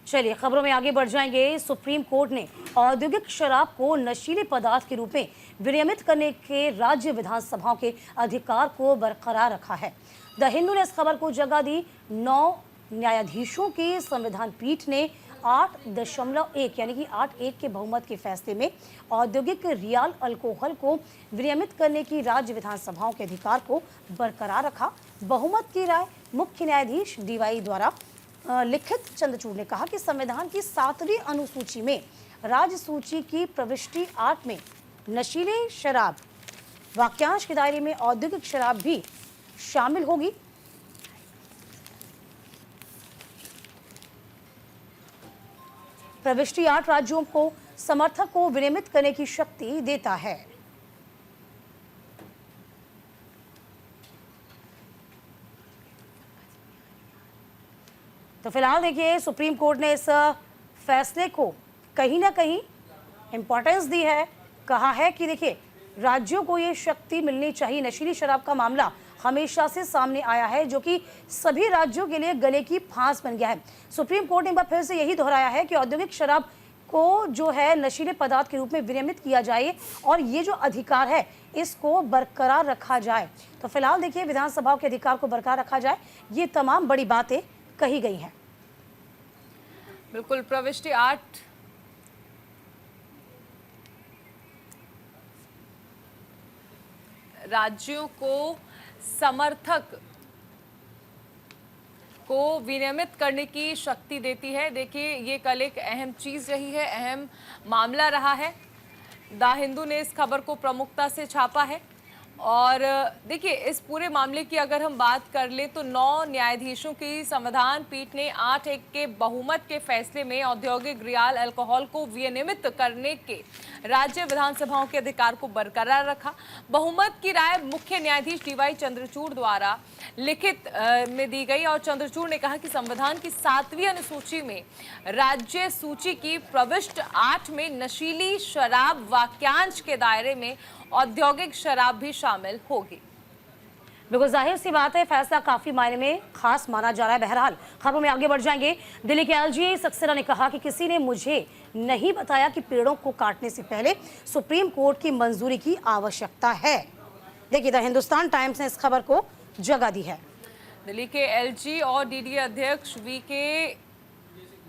चलिए खबरों में आगे बढ़ जाएंगे। सुप्रीम कोर्ट ने औद्योगिक शराब को नशीले पदार्थ के रूप में विनियमित करने के राज्य विधानसभाओं के अधिकार को बरकरार रखा है। द हिंदू ने इस खबर को जगह दी। 9 न्यायाधीशों की संविधान पीठ ने 8.1 यानी कि 8-1 के बहुमत के फैसले में औद्योगिक रियल अल्कोहल को विनियमित करने की राज्य विधानसभाओं के अधिकार को बरकरार रखा। बहुमत की राय मुख्य न्यायाधीश DY द्वारा लिखित चंद्रचूड़ ने कहा कि संविधान की 7वीं अनुसूची में राज्य सूची की प्रविष्टि 8 में नशीले शराब वाक्यांश के दायरे में औद्योगिक शराब भी शामिल होगी। प्रविष्टि 8 राज्यों को समर्थक को विनियमित करने की शक्ति देता है। तो फिलहाल देखिए सुप्रीम कोर्ट ने इस फैसले को कहीं ना कहीं इम्पोर्टेंस दी है। कहा है कि देखिए राज्यों को ये शक्ति मिलनी चाहिए। नशीली शराब का मामला हमेशा से सामने आया है, जो कि सभी राज्यों के लिए गले की फांस बन गया है। सुप्रीम कोर्ट ने एक बार फिर से यही दोहराया है कि औद्योगिक शराब को जो है नशीले पदार्थ के रूप में विनियमित किया जाए और ये जो अधिकार है इसको बरकरार रखा जाए। तो फिलहाल देखिए विधानसभाओं के अधिकार को बरकरार रखा जाए, ये तमाम बड़ी बातें कही गई हैं। बिल्कुल प्रविष्टि 8 राज्यों को समर्थक को विनियमित करने की शक्ति देती है। देखिए ये कल एक अहम चीज रही है, अहम मामला रहा है। द हिंदू ने इस खबर को प्रमुखता से छापा है और देखिए इस पूरे मामले की अगर हम बात कर लें तो 9 न्यायाधीशों की संविधान पीठ ने 8-1 के बहुमत के फैसले में औद्योगिक रियल अल्कोहल को विनियमित करने के राज्य विधानसभाओं के अधिकार को बरकरार रखा। बहुमत की राय मुख्य न्यायाधीश DY चंद्रचूड़ द्वारा लिखित में दी गई और चंद्रचूड़ ने कहा कि संविधान की 7वीं अनुसूची में राज्य सूची की प्रविष्ट 8 में नशीली शराब वाक्यांश के दायरे में औद्योगिक शराब भी शामिल होगी। बिल्कुल जाहिर सी बात है, फैसला काफी मायने में खास माना जा रहा है। बहरहाल खबरों में आगे बढ़ जाएंगे। दिल्ली के एलजी सक्सेना ने कहा कि किसी ने मुझे नहीं बताया कि पेड़ों को काटने से पहले सुप्रीम कोर्ट की मंजूरी की आवश्यकता है। देखिए, द हिंदुस्तान टाइम्स ने इस खबर को जगह दी है। दिल्ली के एलजी और डीडीए अध्यक्ष वीके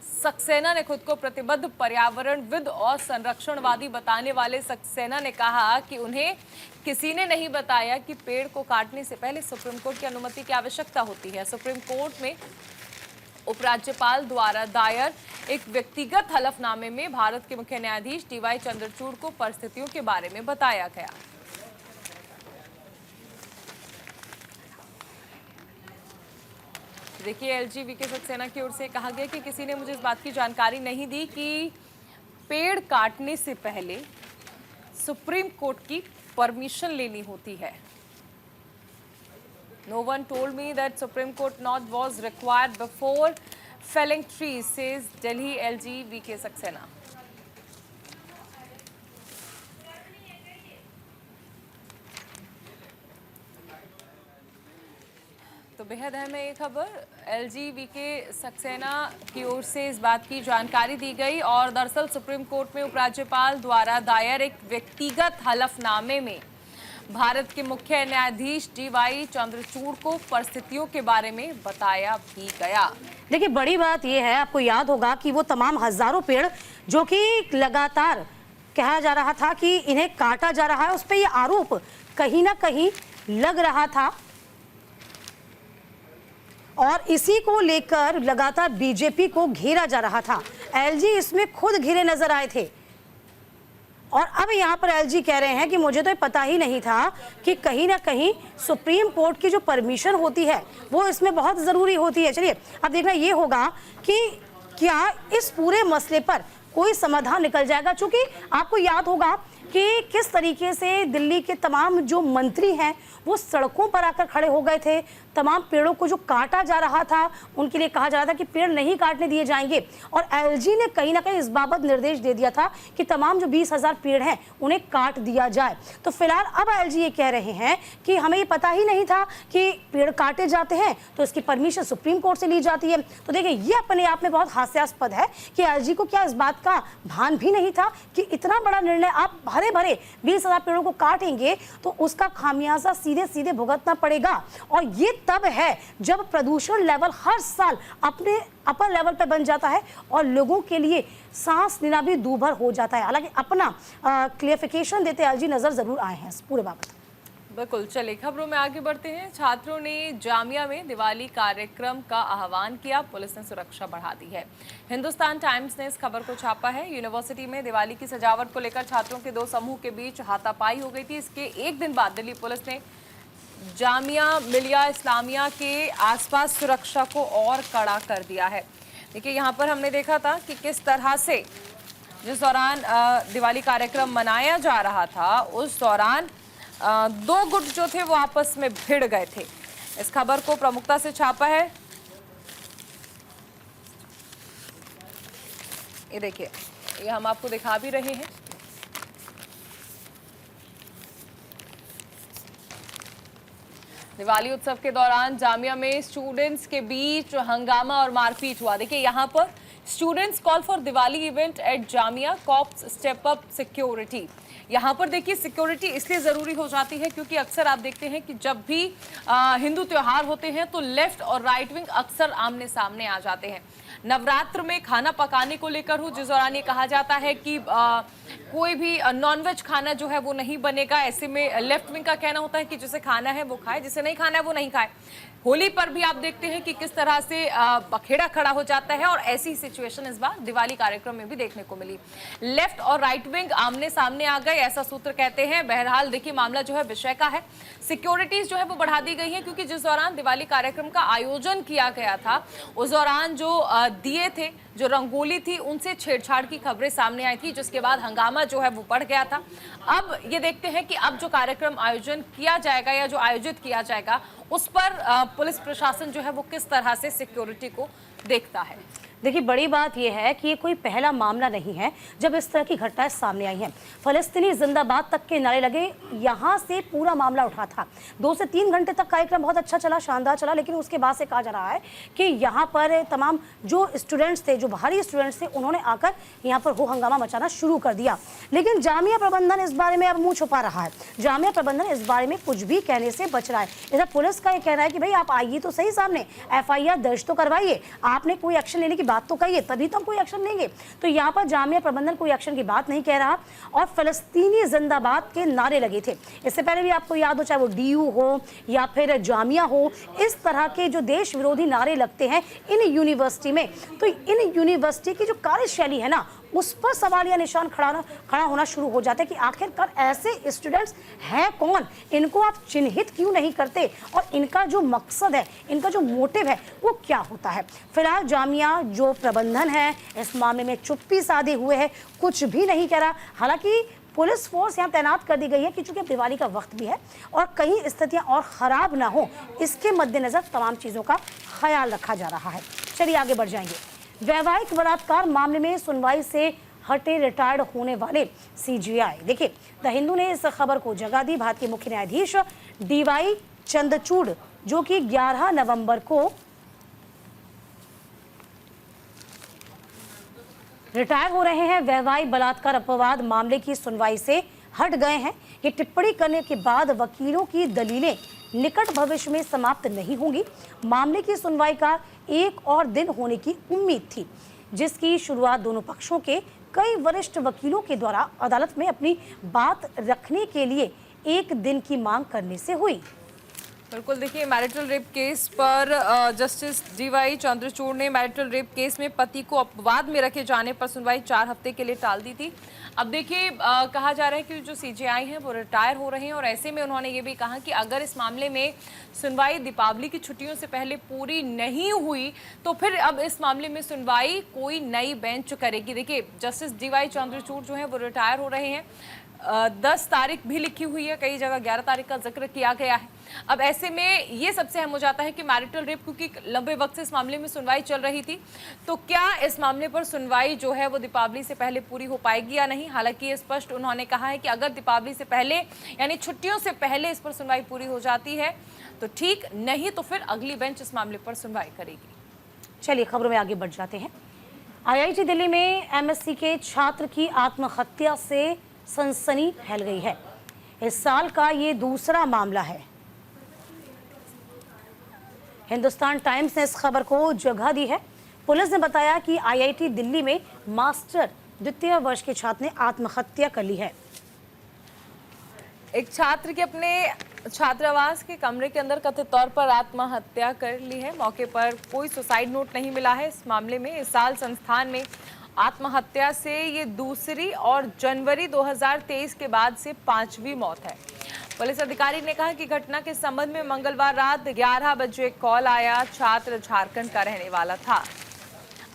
सक्सेना ने खुद को प्रतिबद्ध पर्यावरणविद और संरक्षणवादी बताने वाले सक्सेना ने कहा कि उन्हें किसी ने नहीं बताया कि पेड़ को काटने से पहले सुप्रीम कोर्ट की अनुमति की आवश्यकता होती है। सुप्रीम कोर्ट में उपराज्यपाल द्वारा दायर एक व्यक्तिगत हलफनामे में भारत के मुख्य न्यायाधीश डीवाई चंद्रचूड़ को परिस्थितियों के बारे में बताया गया। देखिए, एलजी वीके सक्सेना की ओर से कहा गया कि किसी ने मुझे इस बात की जानकारी नहीं दी कि पेड़ काटने से पहले सुप्रीम कोर्ट की परमिशन लेनी होती है। No one told me that Supreme Court nod was required before felling trees, says Delhi LG VK Saxena. तो बेहद अहम है ये खबर। एलजी वीके सक्सेना की ओर से इस बात की जानकारी दी गई और दरअसल सुप्रीम कोर्ट में उपराज्यपाल द्वारा दायर एक व्यक्तिगत हलफनामे में भारत के मुख्य न्यायाधीश डीवाई चंद्रचूड़ को परिस्थितियों के बारे में बताया भी गया। देखिए, बड़ी बात यह है, आपको याद होगा कि वो तमाम हजारों पेड़ जो कि लगातार कहा जा रहा था कि इन्हें काटा जा रहा है, उस पर यह आरोप कहीं ना कहीं लग रहा था और इसी को लेकर लगातार बीजेपी को घेरा जा रहा था। एलजी इसमें खुद घिरे नजर आए थे और अब यहाँ पर एलजी कह रहे हैं कि मुझे तो पता ही नहीं था कि कहीं ना कहीं सुप्रीम कोर्ट की जो परमिशन होती है वो इसमें बहुत ज़रूरी होती है। चलिए, अब देखना ये होगा कि क्या इस पूरे मसले पर कोई समाधान निकल जाएगा। चूंकि आपको याद होगा कि किस तरीके से दिल्ली के तमाम जो मंत्री हैं वो सड़कों पर आकर खड़े हो गए थे। तमाम पेड़ों को जो काटा जा रहा था उनके लिए कहा जा रहा था कि पेड़ नहीं काटने दिए जाएंगे और एलजी ने कहीं ना कहीं इस बाबत निर्देश दे दिया था कि तमाम जो 20,000 पेड़ हैं उन्हें काट दिया जाए। तो फिलहाल अब एलजी ये कह रहे हैं कि हमें ये पता ही नहीं था कि पेड़ काटे जाते हैं, तो इसकी परमिशन सुप्रीम कोर्ट से ली जाती है। तो देखिए, ये अपने आप में बहुत हास्यास्पद है कि एलजी को क्या इस बात का भान भी नहीं था कि इतना बड़ा निर्णय आप हरे भरे 20,000 पेड़ों को काटेंगे तो उसका खामियाजा सीधे सीधे भुगतना पड़ेगा। और ये तब है जब प्रदूषण लेवल हर साल अपने अपर लेवल पर बन जाता है और लोगों के लिए सांस लेना भी दूभर हो जाता है। हालांकि अपना क्लियरिफिकेशन देते एलजी नजर जरूर आए हैं इस पूरे बाबत। बिल्कुल, चलिए खबरों में आगे बढ़ते हैं। छात्रों ने जामिया में दिवाली कार्यक्रम का आह्वान किया, पुलिस ने सुरक्षा बढ़ा दी है। हिंदुस्तान टाइम्स ने इस खबर को छापा है। यूनिवर्सिटी में दिवाली की सजावट को लेकर छात्रों के दो समूह के बीच हाथापाई हो गई थी। इसके एक दिन बाद दिल्ली पुलिस ने जामिया मिलिया इस्लामिया के आसपास सुरक्षा को और कड़ा कर दिया है। देखिए, यहाँ पर हमने देखा था कि किस तरह से जिस दौरान दिवाली कार्यक्रम मनाया जा रहा था उस दौरान दो गुट जो थे वो आपस में भिड़ गए थे। इस खबर को प्रमुखता से छापा है। ये देखिए, ये हम आपको दिखा भी रहे हैं। दिवाली उत्सव के दौरान जामिया में स्टूडेंट्स के बीच हंगामा और मारपीट हुआ। देखिए, यहाँ पर students call for Diwali event at Jamia, cops step up security. यहाँ पर देखिए, सिक्योरिटी इसलिए ज़रूरी हो जाती है क्योंकि अक्सर आप देखते हैं कि जब भी हिंदू त्यौहार होते हैं तो लेफ्ट और राइट विंग अक्सर आमने सामने आ जाते हैं। नवरात्र में खाना पकाने को लेकर हो, जिस दौरान ये कहा जाता है कि कोई भी नॉनवेज खाना जो है वो नहीं बनेगा। ऐसे में लेफ्ट विंग का कहना होता है कि जिसे खाना है वो खाए, जिसे नहीं खाना है वो नहीं खाए। होली पर भी आप देखते हैं कि किस तरह से बखेड़ा खड़ा हो जाता है और ऐसी सिचुएशन इस बार दिवाली कार्यक्रम में भी देखने को मिली। लेफ्ट और राइट विंग आमने सामने आ गए, ऐसा सूत्र कहते हैं। बहरहाल देखिए, मामला जो है विषय का है। सिक्योरिटीज जो है वो बढ़ा दी गई है क्योंकि जिस दौरान दिवाली कार्यक्रम का आयोजन किया गया था उस दौरान जो दिए थे, जो रंगोली थी, उनसे छेड़छाड़ की खबरें सामने आई थी, जिसके बाद हंगामा जो है वो बढ़ गया था। अब ये देखते हैं कि अब जो कार्यक्रम आयोजन किया जाएगा या जो आयोजित किया जाएगा उस पर पुलिस प्रशासन जो है वो किस तरह से सिक्योरिटी को देखता है। देखिए बड़ी बात यह है कि ये कोई पहला मामला नहीं है जब इस तरह की घटनाएं सामने आई हैं। फलस्तीनी जिंदाबाद तक के नारे लगे, यहाँ से पूरा मामला उठा था। 2 से 3 घंटे तक कार्यक्रम बहुत अच्छा चला, शानदार चला, लेकिन उसके बाद से कहा जा रहा है कि यहाँ पर तमाम जो स्टूडेंट्स थे, जो बाहरी स्टूडेंट्स थे, उन्होंने आकर यहाँ पर हो हंगामा मचाना शुरू कर दिया। लेकिन जामिया प्रबंधन इस बारे में अब मुंह छुपा रहा है। जामिया प्रबंधन इस बारे में कुछ भी कहने से बच रहा है। इधर पुलिस का ये कहना है कि भाई आप आइए तो सही सामने, FIR दर्ज तो करवाइए, आपने कोई एक्शन लेने की बात तो कहिए, तभी तो हम कोई एक्शन लेंगे। तो यहाँ पर जामिया प्रबंधन कोई एक्शन की बात नहीं कह रहा और फलस्तीनी जिंदाबाद के नारे लगे थे। इससे पहले भी आपको याद हो, चाहे वो DU हो या फिर जामिया हो, इस तरह के जो देश विरोधी नारे लगते हैं इन यूनिवर्सिटी में, तो इन यूनिवर्सिटी की जो कार्यशैली है ना, उस पर सवालिया निशान खड़ा होना शुरू हो जाता है कि आखिरकार ऐसे स्टूडेंट्स हैं कौन, इनको आप चिन्हित क्यों नहीं करते और इनका जो मकसद है, इनका जो मोटिव है वो क्या होता है। फिलहाल जामिया जो प्रबंधन है इस मामले में चुप्पी साधे हुए है, कुछ भी नहीं कह रहा। हालांकि पुलिस फोर्स यहाँ तैनात कर दी गई है कि चूंकि दिवाली का वक्त भी है और कहीं स्थितियाँ और ख़राब ना हो, इसके मद्देनज़र तमाम चीज़ों का ख्याल रखा जा रहा है। चलिए आगे बढ़ जाएंगे। वैवाहिक बलात्कार मामले में सुनवाई से हटे रिटायर्ड होने वाले CJI। देखिए द हिंदू ने इस खबर को जगह दी। भारतीय मुख्य न्यायाधीश DY चंद्रचूड़ जो कि 11 नवंबर को रिटायर हो रहे हैं, वैवाहिक बलात्कार अपवाद मामले की सुनवाई से हट गए हैं। ये टिप्पणी करने के बाद वकीलों की दलीलें निकट भविष्य में समाप्त नहीं होंगी। मामले की सुनवाई का एक और दिन होने की उम्मीद थी, जिसकी शुरुआत दोनों पक्षों के कई वरिष्ठ वकीलों के द्वारा अदालत में अपनी बात रखने के लिए एक दिन की मांग करने से हुई। बिल्कुल, देखिए मैरिटल रेप केस पर जस्टिस DY चंद्रचूड़ ने मैरिटल रेप केस में पति को अपवाद में रखे जाने पर सुनवाई 4 हफ्ते के लिए टाल दी थी। अब देखिए कहा जा रहा है कि जो CJI हैं वो रिटायर हो रहे हैं और ऐसे में उन्होंने ये भी कहा कि अगर इस मामले में सुनवाई दीपावली की छुट्टियों से पहले पूरी नहीं हुई तो फिर अब इस मामले में सुनवाई कोई नई बेंच करेगी। देखिए जस्टिस DY चंद्रचूड़ जो है वो रिटायर हो रहे हैं। 10 तारीख भी लिखी हुई है, कई जगह 11 तारीख का जिक्र किया गया है। अब ऐसे में ये सबसे अहम हो जाता है कि मैरिटल रेप, क्योंकि लंबे वक्त से इस मामले में सुनवाई चल रही थी, तो क्या इस मामले पर सुनवाई जो है वो दीपावली से पहले पूरी हो पाएगी या नहीं। हालांकि ये स्पष्ट उन्होंने कहा है कि अगर दीपावली से पहले यानी छुट्टियों से पहले इस पर सुनवाई पूरी हो जाती है तो ठीक, नहीं तो फिर अगली बेंच इस मामले पर सुनवाई करेगी। चलिए खबरों में आगे बढ़ जाते हैं। IIT दिल्ली में MSc के छात्र की आत्महत्या से सनसनी फैल गई है। इस साल का ये दूसरा मामला है। हिंदुस्तान टाइम्स ने इस खबर को जगह दी है। पुलिस ने बताया कि IIT दिल्ली में मास्टर द्वितीय वर्ष के छात्र ने आत्महत्या कर ली है। एक छात्र के अपने छात्रावास के कमरे के अंदर कथित तौर पर आत्महत्या कर ली है। मौके पर कोई सुसाइड नोट नहीं मिला है। इस मामले में इस साल संस्थान में आत्महत्या से ये दूसरी और जनवरी 2023 के बाद से 5वीं मौत है। पुलिस अधिकारी ने कहा कि घटना के संबंध में मंगलवार रात 11 बजे कॉल आया। छात्र झारखंड का रहने वाला था।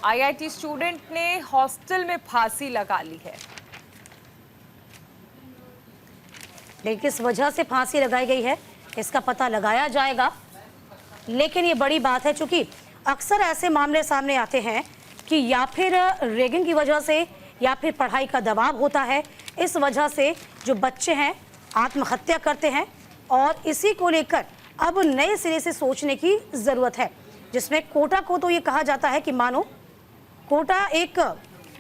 IIT स्टूडेंट ने हॉस्टल में फांसी लगा ली है। लेकिन किस वजह से फांसी लगाई गई है इसका पता लगाया जाएगा। लेकिन ये बड़ी बात है, चूंकि अक्सर ऐसे मामले सामने आते हैं कि या फिर रैगिंग की वजह से या फिर पढ़ाई का दबाव होता है, इस वजह से जो बच्चे हैं आत्महत्या करते हैं और इसी को लेकर अब नए सिरे से सोचने की ज़रूरत है, जिसमें कोटा को तो ये कहा जाता है कि मानो कोटा एक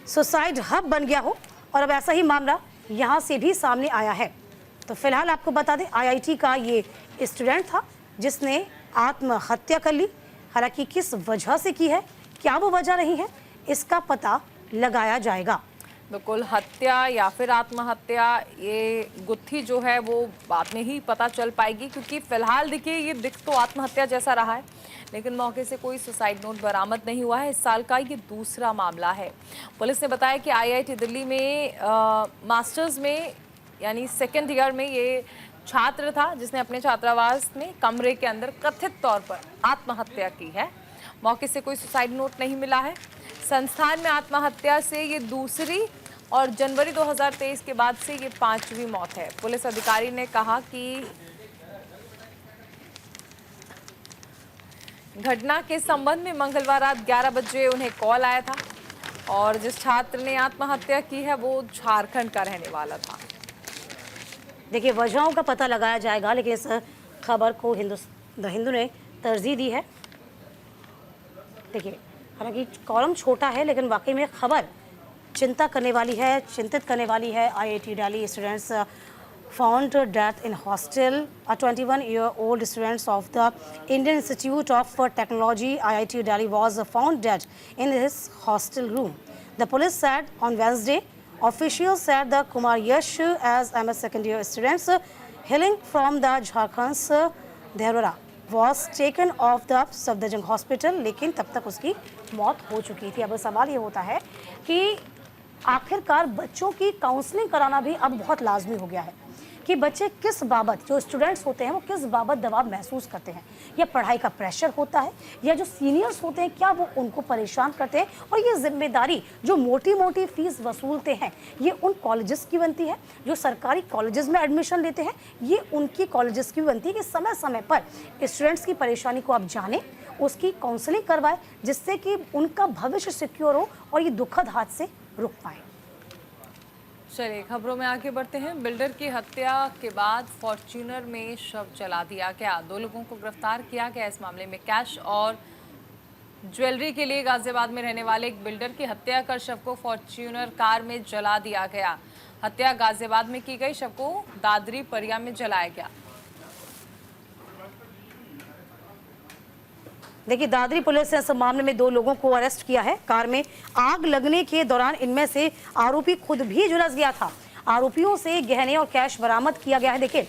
सुसाइड हब बन गया हो और अब ऐसा ही मामला यहाँ से भी सामने आया है। तो फिलहाल आपको बता दें IIT का ये स्टूडेंट था जिसने आत्महत्या कर ली। हालांकि किस वजह से की है, क्या वो वजह रही है, इसका पता लगाया जाएगा। बिल्कुल, हत्या या फिर आत्महत्या, ये गुत्थी जो है वो बाद में ही पता चल पाएगी, क्योंकि फिलहाल देखिए ये दिख तो आत्महत्या जैसा रहा है, लेकिन मौके से कोई सुसाइड नोट बरामद नहीं हुआ है। इस साल का ये दूसरा मामला है। पुलिस ने बताया कि IIT दिल्ली में मास्टर्स में यानी सेकेंड ईयर में ये छात्र था जिसने अपने छात्रावास में कमरे के अंदर कथित तौर पर आत्महत्या की है। मौके से कोई सुसाइड नोट नहीं मिला है। संस्थान में आत्महत्या से ये दूसरी और जनवरी 2023 के बाद से ये 5वीं मौत है। पुलिस अधिकारी ने कहा कि घटना के संबंध में मंगलवार रात 11 बजे उन्हें कॉल आया था और जिस छात्र ने आत्महत्या की है वो झारखंड का रहने वाला था। देखिए, वजहों का पता लगाया जाएगा, लेकिन इस खबर को द हिंदू ने तरजीह दी है। देखिए, हालांकि कॉलम छोटा है लेकिन वाकई में खबर चिंता करने वाली है, चिंतित करने वाली है। IIT Delhi students found death in hostel. A 21-year-old student of the Indian Institute of Technology IIT Delhi was found dead in his hostel room. The police said on Wednesday. Officials said the Kumar Yash as MS second year students hailing from the Jharkhand's Dherwara was taken off the Safdarjung hospital, लेकिन तब तक उसकी मौत हो चुकी थी। अब सवाल ये होता है कि आखिरकार बच्चों की काउंसलिंग कराना भी अब बहुत लाजमी हो गया है कि बच्चे किस बाबत, जो स्टूडेंट्स होते हैं वो किस बाबत दबाव महसूस करते हैं, या पढ़ाई का प्रेशर होता है, या जो सीनियर्स होते हैं क्या वो उनको परेशान करते हैं, और ये जिम्मेदारी जो मोटी मोटी फीस वसूलते हैं ये उन कॉलेजेस की बनती है जो सरकारी कॉलेजेस में एडमिशन लेते हैं। ये उनकी कॉलेजेस की बनती है कि समय समय पर स्टूडेंट्स की परेशानी को आप जानें, उसकी काउंसलिंग करवाएं, जिससे कि उनका भविष्य सिक्योर हो और ये दुखद हादसे रुक पाए। चलिए खबरों में आगे बढ़ते हैं। बिल्डर की हत्या के बाद फॉर्च्यूनर में शव जला दिया गया। 2 लोगों को गिरफ्तार किया गया। इस मामले में कैश और ज्वेलरी के लिए गाजियाबाद में रहने वाले एक बिल्डर की हत्या कर शव को फॉर्च्यूनर कार में जला दिया गया। हत्या गाजियाबाद में की गई, शव को दादरी परिया में जलाया गया। देखिए, दादरी पुलिस ने इस मामले में 2 लोगों को अरेस्ट किया है। कार में आग लगने के दौरान इनमें से आरोपी खुद भी झुलस गया था। आरोपियों से गहने और कैश बरामद किया गया है। देखिए,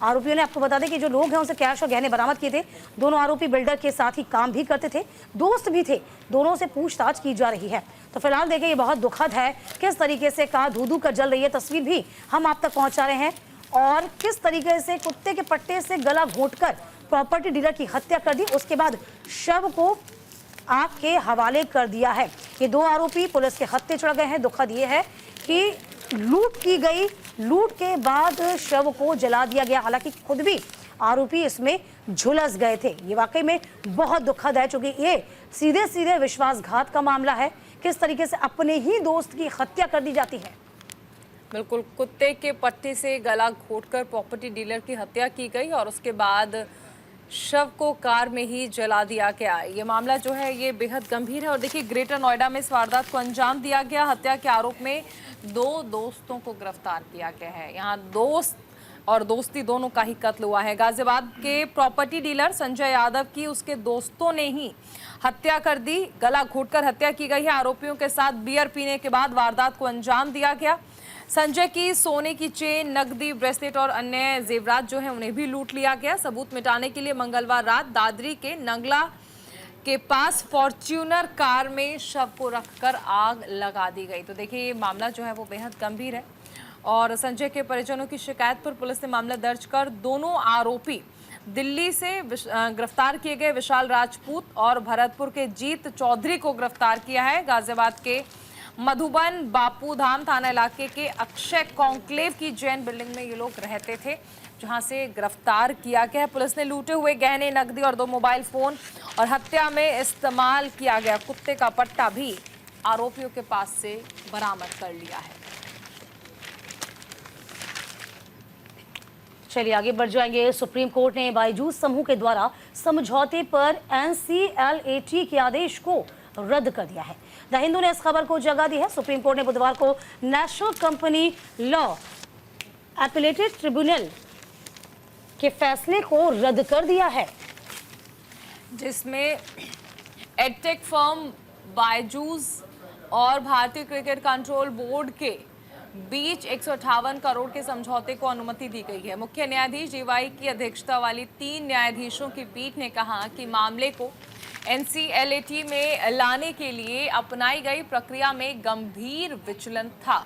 आरोपियों ने, आपको बता दें कि जो लोग हैं उनसे कैश और गहने बरामद किए थे। दोनों आरोपी बिल्डर के साथ ही काम भी करते थे, दोस्त भी थे। दोनों से पूछताछ की जा रही है। तो फिलहाल देखिए, ये बहुत दुखद है किस तरीके से कार धू धू कर जल रही है। तस्वीर भी हम आप तक पहुंचा रहे हैं, और किस तरीके से कुत्ते के पट्टे से गला घोंटकर प्रॉपर्टी डीलर की हत्या कर दी, उसके बाद शव को आग के हवाले कर दिया है। ये 2 आरोपी पुलिस के हत्थे चढ़ गए हैं। दुखद ये है कि लूट की गई, लूट के बाद शव को जला दिया गया। हालांकि खुद भी आरोपी इसमें झुलस गए थे। ये वाकई में बहुत दुखद है, क्योंकि ये सीधे सीधे विश्वासघात का मामला है। किस तरीके से अपने ही दोस्त की हत्या कर दी जाती है। बिल्कुल, कुत्ते के पट्टे से गला घोंटकर प्रॉपर्टी डीलर की हत्या की गई और उसके बाद शव को कार में ही जला दिया गया। ये मामला जो है ये बेहद गंभीर है। और देखिए, ग्रेटर नोएडा में इस वारदात को अंजाम दिया गया। हत्या के आरोप में 2 दोस्तों को गिरफ्तार किया गया है। यहाँ दोस्त और दोस्ती दोनों का ही कत्ल हुआ है। गाजियाबाद के प्रॉपर्टी डीलर संजय यादव की उसके दोस्तों ने ही हत्या कर दी। गला घोंटकर हत्या की गई है। आरोपियों के साथ बियर पीने के बाद वारदात को अंजाम दिया गया। संजय की सोने की चेन, नकदी, ब्रेसलेट और अन्य जेवरात जो है उन्हें भी लूट लिया गया। सबूत मिटाने के लिए मंगलवार रात दादरी के नंगला के पास फॉर्च्यूनर कार में शव को रखकर आग लगा दी गई। तो देखिए, ये मामला जो है वो बेहद गंभीर है और संजय के परिजनों की शिकायत पर पुलिस ने मामला दर्ज कर दोनों आरोपी दिल्ली से गिरफ्तार किए गए विशाल राजपूत और भरतपुर के जीत चौधरी को गिरफ्तार किया है। गाजियाबाद के मधुबन बापू धाम थाना इलाके के अक्षय कॉन्क्लेव की जैन बिल्डिंग में ये लोग रहते थे, जहां से गिरफ्तार किया गया। पुलिस ने लूटे हुए गहने, नकदी और 2 मोबाइल फोन और हत्या में इस्तेमाल किया गया कुत्ते का पट्टा भी आरोपियों के पास से बरामद कर लिया है। चलिए आगे बढ़ जाएंगे। सुप्रीम कोर्ट ने बायजूस समूह के द्वारा समझौते पर NCLAT के आदेश को रद्द कर दिया है। द हिंदू ने इस खबर को जगह दी है। सुप्रीम कोर्ट ने बुधवार को नेशनल कंपनी लॉ अपीलेटेड ट्रिब्यूनल के फैसले को रद्द कर दिया है, जिसमें एडटेक फर्म बायजूस और भारतीय क्रिकेट कंट्रोल बोर्ड के बीच 158 करोड़ के समझौते को अनुमति दी गई है। मुख्य न्यायाधीश DY की अध्यक्षता वाली 3 न्यायाधीशों की पीठ ने कहा कि मामले को NCLAT में लाने के लिए अपनाई गई प्रक्रिया में गंभीर विचलन था।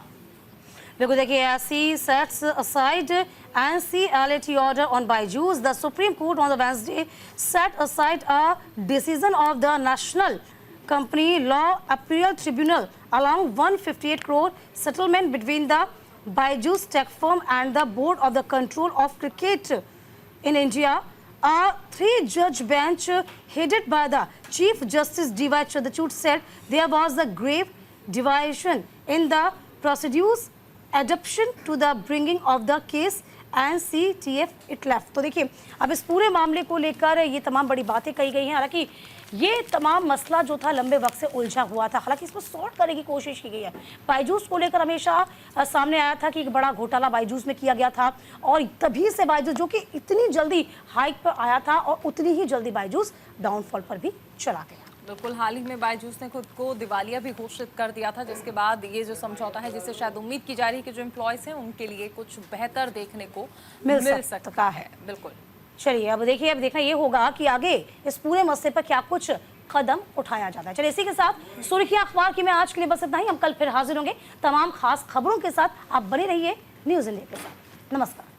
बिल्कुल, देखिए, SC sets aside NCLAT order on Byju's. The Supreme Court on the Wednesday set aside a decision of the National Company Law Appeal Tribunal along 158 crore settlement between the Byju's tech firm and the Board of the Control of Cricket in India, A three-judge bench headed by the Chief Justice D.Y. Chandrachud said there was a grave deviation in the procedures adoption to the bringing of the case and CTF it left। तो देखिए अब इस पूरे मामले को लेकर ये तमाम बड़ी बातें कही गई हैं। हालांकि ये तमाम मसला जो था लंबे वक्त से उलझा हुआ था, हालांकि इसको सॉर्ट करने की कोशिश की गई है। बायजूस को लेकर हमेशा सामने आया था कि एक बड़ा घोटाला बायजूस में किया गया था और तभी से बायजूस जो कि इतनी जल्दी हाइक पर आया था और उतनी ही जल्दी बायजूस डाउनफॉल पर भी चला गया। बिल्कुल, हाल ही में बायजूस ने खुद को दिवालिया भी घोषित कर दिया था, जिसके बाद ये जो समझौता है, जिससे शायद उम्मीद की जा रही है कि जो एम्प्लॉयज हैं उनके लिए कुछ बेहतर देखने को मिल सकता है। बिल्कुल, चलिए अब देखिए, अब देखना ये होगा कि आगे इस पूरे मसले पर क्या कुछ कदम उठाया जाता है। चलिए इसी के साथ सुर्खियां अखबार की मैं आज के लिए बस इतना ही। हम कल फिर हाजिर होंगे तमाम खास खबरों के साथ। आप बने रहिए न्यूज़ इंडिया के साथ। नमस्कार।